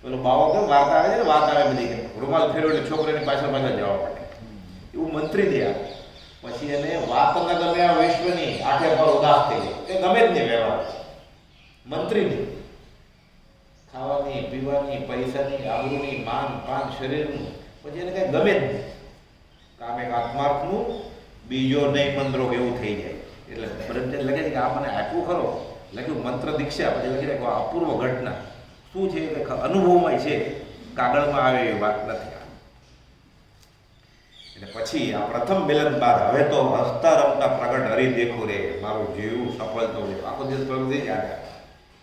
પેલું બાવો કેમ વાર્તા આવે છે ને, વાત આવે બધી કે રૂમાલ ફેરવો એટલે છોકરાની પાછળ પાછળ જવા માટે એવું મંત્રી દે. પછી એને વાત ન ગમે આ વિશ્વની આઠે પર ઉદાસ થઈ જાય કે ગમે જ નહીં વ્યવહાર. મંત્રી દે ખાવાની પીવાની પૈસાની આબરૂની માન પાન શરીરનું પછી એને કઈ ગમે જ નહીં. કામ એક આત્માર્થનું બીજો નહીં મંદ્રોગ એવું થઈ જાય. એટલે બ્રહ્મચારી લખે છે કે આ મને આપ્યું ખરો લખ્યું મંત્ર દીક્ષા. પછી લખી રાખ્યું અપૂર્વ ઘટના શું છે કે અનુભવમાં છે, કાગળમાં આવે એવી વાત નથી. એટલે પછી આ પ્રથમ મિલન બાદ હવે તો હસતા રમતા પ્રગટ હરી દેખું રે મારું જીવ સફળ થવું. આખો દિવસ પ્રભુ યાદ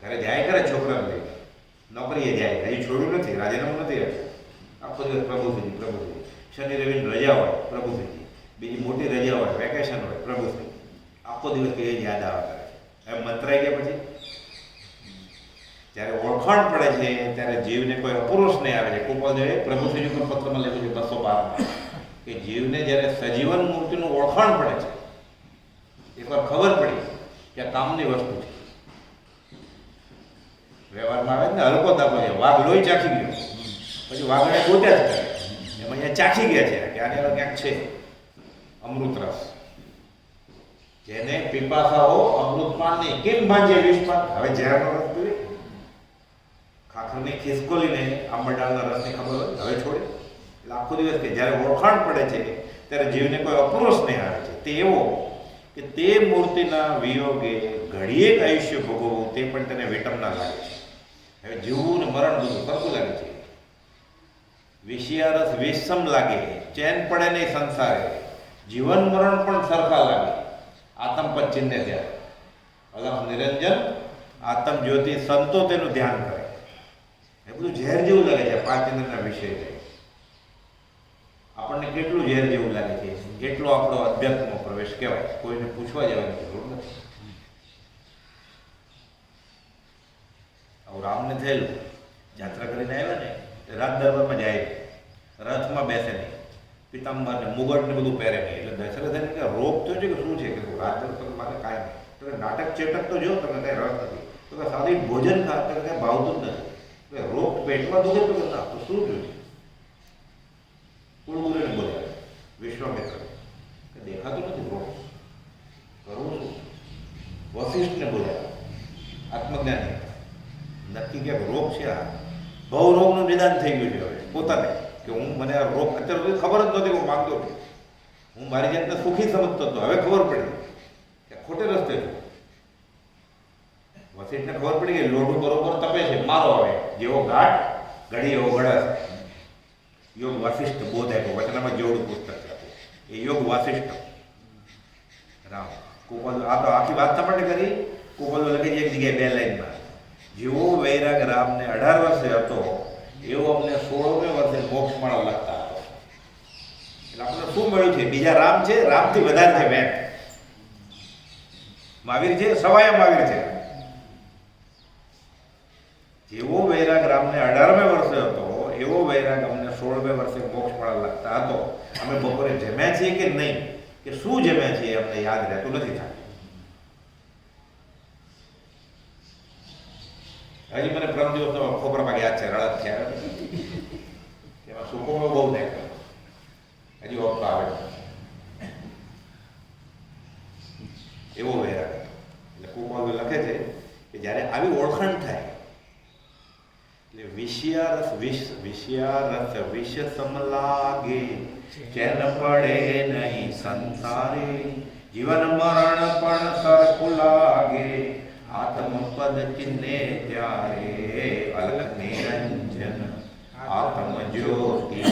ઘરે જાય કરે છોકરાને લઈને નોકરીએ જાય, હજી છોડ્યું નથી, રાજીનામું નથી આપ્યું. આખો દિવસ પ્રભુશ્રીજી પ્રભુશ્રી. શનિ રવિની રજા હોય પ્રભુશ્રીજી, બીજી મોટી રજા હોય વેકેશન હોય પ્રભુશ્રી. આખો દિવસ કે યાદ આવે કરે. હવે મંત્રાઈ ગયા પછી જ્યારે ઓળખાણ પડે છે ત્યારે જીવને કોઈ અપુરુષ નહીં આવે છે. કૃપાદેવે પ્રભુશ્રીજી પણ પત્રમાં લખ્યું છે 212 કે જીવને જ્યારે સજીવન મૂર્તિનું ઓળખાણ પડે છે, એકવાર ખબર પડી કે આ કામની વસ્તુ છે. વ્યવહારમાં આવે ને હલકો દાખલો છે, વાઘ લોહી ચાખી ગયો પછી વાઘને ગોત્યા જ કરે એમાં અહીંયા ચાખી ગયા છે કે આની ક્યાંક છે અમૃત રસ. જેને પીપાસાઓ અમૃતપાનની કેમ ભાંજે વિષપાન. હવે ઝેરનો રસ પીવે, ખાખરની ખિસકોલીને આંબરડાળના રસની ખબર હોય હવે છોડે. એટલે આખો દિવસ કે જ્યારે ઓળખાણ પડે છે ત્યારે જીવને કોઈ અપુરુષ નહીં આવે છે. તે એવો કે તે મૂર્તિના વિયોગે ઘડીએ જ આયુષ્ય ભોગવવું તે પણ તેને વિટમના લાગે છે. હવે જીવવું ને મરણ બધું સરખું લાગે છે. વિષયારસ વિષમ લાગે, ચેન પડે નહીં સંસારે, જીવન મરણ પણ સરખા લાગે. આત્મ પચ્ચિન્ને ધ્યાન અલખ નિરંજન આત્મ જ્યોતિ સંતો તેનું ધ્યાન કરે. એ બધું ઝેર જેવું લાગે છે. 5 ઇન્દ્રના વિષય છે. આપણને કેટલું ઝેર જેવું લાગે છે એટલો આપણો અધ્યાત્મમાં પ્રવેશ કહેવાય. કોઈને પૂછવા જવાની જરૂર નથી. આવું રામને થયેલું યાત્રા કરીને આવ્યા ને રાત દરબારમાં જાય, રથમાં બેસે નહીં, પિતાંબર ને મુગટ ને બધું પહેરે નહીં. એટલે દશરથ થઈને કે રોગ થયો છે કે શું છે કે રાત દરબાર મારે કાંઈ નહીં. તો નાટક ચેટક તો જો તમે કઈ રસ નથી. તો કે સાદી ભોજન ખા તો કઈ ભાવતું જ નથી. રોગ પેટમાં દુખે તો ના તો શું થયું છે? કુળગુરુને બોલ્યા વિશ્વામિત્ર કે દેખાતું નથી રોગ, કરવું શું? વશિષ્ઠને બોલ્યા આત્મજ્ઞાની નક્કી ક્યાંક રોગ છે. આ બહુ રોગનું નિદાન થઈ ગયું છે હવે પોતાને કે હું મને આ રોગ અત્યાર સુધી ખબર જ નહોતી. હું માંગતો હતો, હું મારી જાતને સુખી સમજતો હતો. હવે ખબર પડી કે ખોટે રસ્તે છું. વશિષ્ઠને ખબર પડી કે લોઢું બરોબર તપે છે, મારો આવે જેવો ઘાટ ઘડી એવો ગળસ. યોગ વાસિષ્ઠ બોધ આપ્યો વચનામાં જેવડું પુસ્તક છે એ યોગ વાસિષ્ઠ રામ. કુપલ આ તો આખી વાત માટે કરી. કુપલ લખી છે એક જગ્યાએ 2 લાઈનમાં જેવો વૈરાગ રામને 18 વર્ષે હતો એવો અમને 16મે વર્ષે મોક્ષમાળા લખતા હતો. એટલે આપણે શું મળ્યું છે? બીજા રામ છે, રામથી વધારે છે વેટ. મહાવીર છે, સવાયા મહાવીર છે. જેવો વૈરાગ રામને 18મે વર્ષે હતો એવો વૈરાગ અમને 16મે વર્ષે મોક્ષમાળા લખતા હતો. અમે બપોરે જમ્યા છીએ કે નહીં, કે શું જમ્યા છીએ અમને યાદ રહેતું નથી થતું. હજી મને પ્રથમ દિવસનો ખોપરામાં યાદ છે, રળત થયા એમાં સુકો બહુ નાખ્યો, હજી ઓપ્પ આવે એવો વૈરાગ હતો. એટલે કુમાર લખે છે કે જ્યારે આવી ઓળખાણ થાય એટલે વિષયારસ વિષ સમ લાગે, ચેન પડે નહીં સંસારે, જીવન મરણ પણ સરખું લાગે, આત્મપદ ચિહ્ને ત્યારે અલખ નિરંજન આત્મ જ્યોતિ,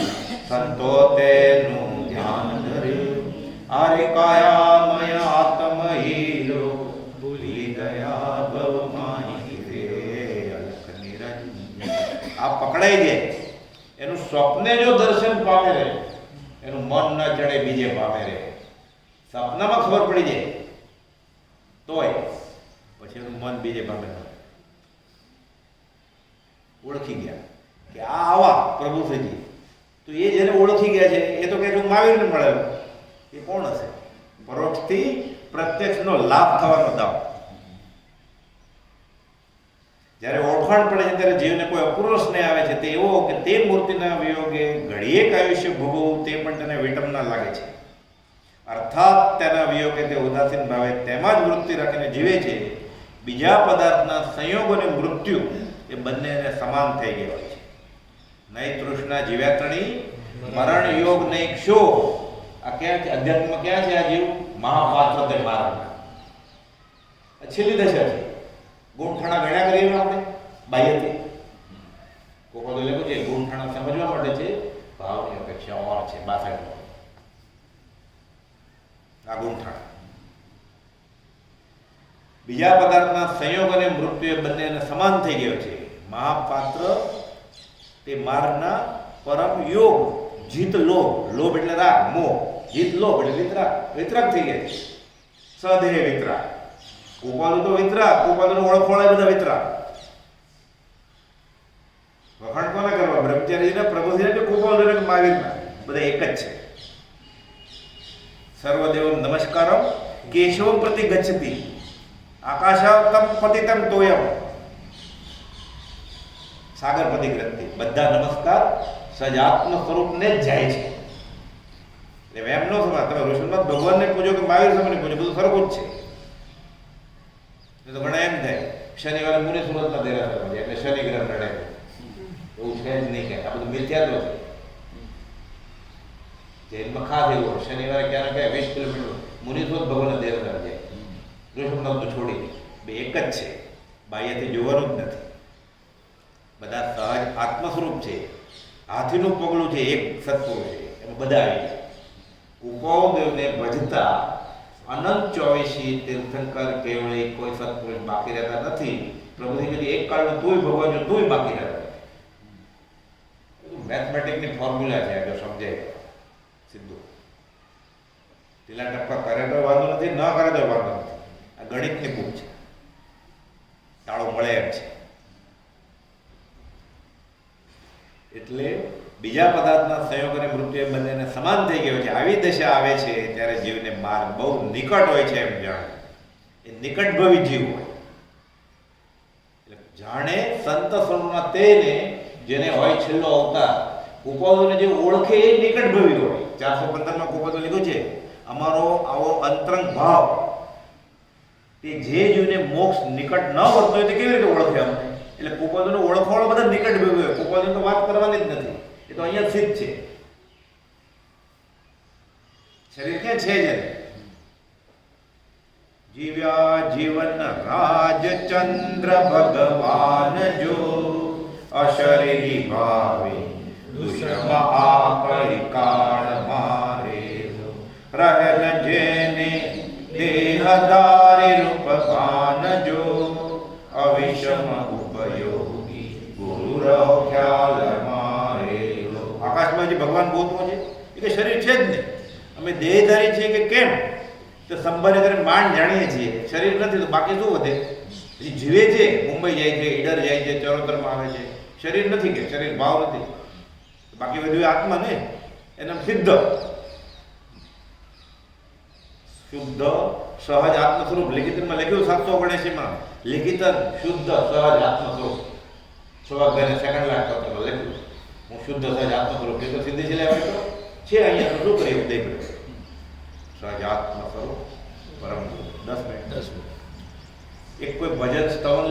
સંતો તેનું ધ્યાન ધરે, આરે કાયામય આત્મ હીરો, ભૂલી ગયા ભવ માહી રે અલખ નિરંજન. આ પકડાઈ જાય એનું સ્વપ્ને જો દર્શન પામે રહે, એનું મન ન ચડે બીજે પામે રહે. સપનામાં ખબર પડી જાય તોય પછી એનું મન બીજે પામે. ઓળખી ગયા કે આ આવા પ્રભુજી, તો એ જેને ઓળખી ગયા છે એ તો કહે છે હું મહાવીરને મળેલો. એ કોણ હશે? પરોક્ષથી પ્રત્યક્ષનો લાભ થવાનો દાવ. જ્યારે ઓળખાણ પડે છે ત્યારે જીવને કોઈ અપૂર્વ સ્નેહ આવે છે તે એવો કે તે મૂર્તિના વિયોગે ઘડીએ આયુષ્ય ભોગવવું તે પણ તેને વિટંબના લાગે છે. અર્થાત તેના વિયોગે તે ઉદાસીન ભાવે તેમાં જ વૃત્તિ રાખીને જીવે છે. બીજા પદાર્થના સંયોગ અને મૃત્યુ એ બંને એને સમાન થઈ ગયા હોય છે. નહીં તૃષ્ણા જીવ્યાત્રણી, મરણ યોગ નહીં ક્ષો. આ ક્યાં છે? અધ્યાત્મમાં ક્યાં છે આ જીવ? મહાપાત્ર તે મારના છેલ્લી દશા છે. ગુણખાણા ગણ્યા કરીએ આપણે બાહ્યથી. કોકો તો લેવું છે ગુણખાણા સમજવા માટે છે, ભાવની અપેક્ષા ઓર છે 62. આ ગુણખાણા બીજા પદાર્થના સંયોગ અને મૃત્યુ એ બંને સમાન થઈ ગયો છે. મહાપાત્ર તે માર્ગના પરમ યોગ, જીત લોભ, લોભ એટલે રાગ, મોહ, જીત લોભ એટલે વિતરાગ, વિતરાગ થઈ ગયા છે. સદેહ વિતરાગ. ઉપાદુ તો વિતરાગ, ઉપાદુનો ઓળખોળા બધા વિતરાગ. વખાણ કોને કરવા? બ્રહ્મચારીના, પ્રભુજીના કે કુપાદુના કે મહાવીરના? બધા એક જ છે. સર્વદેવમ નમસ્કારમ કેશવમ પ્રતિ ગચ્છતિ, આકાશાતમ પતિતમ તોયમ, સાગર પતિ ગ્રંથિ. બધા નમસ્કાર સજાત્મ સ્વરૂપને જ જાય છે. એટલે એમ નો સમજ તમે ઋષિમાં ભગવાનને પૂજો કે મહાવીર સ્વામીને પૂજો, બધું સરખું જ છે. તો ઘણા એમ થાય શનિવારે મુનિ સુરતના દેરાસરમાં જાય એટલે શનિ ગ્રહ નડે, એવું છે જ નહીં. કે આ બધું મિથ્યાત્વ છે. જૈનમાં ખાસ એવું હોય, શનિવારે ક્યાં ક્યાં 20 કિલોમીટર મુનિ સુરત ભગવાનના દેરાસર જાય. ઋષભ તો છોડી બે એક જ છે, બાહ્યથી જોવાનું જ નથી. બધા સહજ આત્મ સ્વરૂપ છે. હાથીનું પગલું છે એક સત્પુરુષ છે, એમાં બધા આવી જાય. ઉપાદેવને ભજતા અનંત 24 તીર્થંકર કેવળી કોઈ સત્પુરુષ બાકી રહેતા નથી. પ્રભુજી કીધું એક કાળમાં તુંય ભગવાન છો, તુંય બાકી રહેતા નથી. મેથમેટિકની ફોર્મ્યુલા છે, જો સમજાય સીધું. ઢીલા ટપકા કરે તો વાંધો નથી, ન કરે તો વાંધો નથી. આ ગણિતની બુક છે, તાળો મળે એમ છે. એટલે બીજા પદાર્થના સંયોગ અને મૃત્યુ એ બંનેને સમાન થઈ ગયો છે. આવી દશા આવે છે ત્યારે જીવને માર્ગ બહુ નિકટ હોય છે એમ જાણે. એ નિકટભવી જીવ હોય. એટલે જાણે સંત સ્વરૂપના તેને જેને હોય છેલ્લો અવતાર, કુપાદોને જે ઓળખે એ નિકટભવી હોય. 415માં કુપાદો લીધું છે અમારો આવો અંતરંગ ભાવ તે જે જીવને મોક્ષ નિકટ ન વર્તો હોય તે કેવી રીતે ઓળખે અમને? એટલે કુપાદોને ઓળખવાળો બધા નિકટભવી હોય. કુપાદોની તો વાત કરવાની જ નથી, એ તો અહીંયા સ્થિત છે. શરીર ક્યાં છે જ જીવ્યા જીવન રાજચંદ્ર ભગવાન જો, અશરીરી ભાવે દુષ્મ આકરી કાળ મારે, રહેલ જેને દેહધારી રૂપ ભાન જો, અવિષમ ઉપજ સામે હજી ભગવાન ગોતવો છે? એ કે શરીર છે જ નહીં. અમે દેહધારી છીએ કે કેમ? તો સંભાળે ત્યારે માંડ જાણીએ છીએ, શરીર નથી તો બાકી શું વધે? એ જીવે છે, મુંબઈ જાય છે, ઈડર જાય છે, ચરોતરમાં આવે છે, શરીર નથી કે શરીર ભાવ નથી, બાકી બધું આત્મા ને. એના સિદ્ધ શુદ્ધ સહજ આત્મ સ્વરૂપ લિખિતમાં લખ્યું 779 લિખિત શુદ્ધ સહજ આત્મ સ્વરૂપ સ્વાધ્યાય સેકન્ડ લાખ પત્ર લખ્યું. હું શુદ્ધ સહજ આત્મ સ્વરૂપ એ તો સિદ્ધિ છે અહીંયા તો શું કરીએ ઉદય કર્યો સહજ આત્મ સ્વરૂપ પરમ 10 મિનિટ એક કોઈ ભજન સ્તવન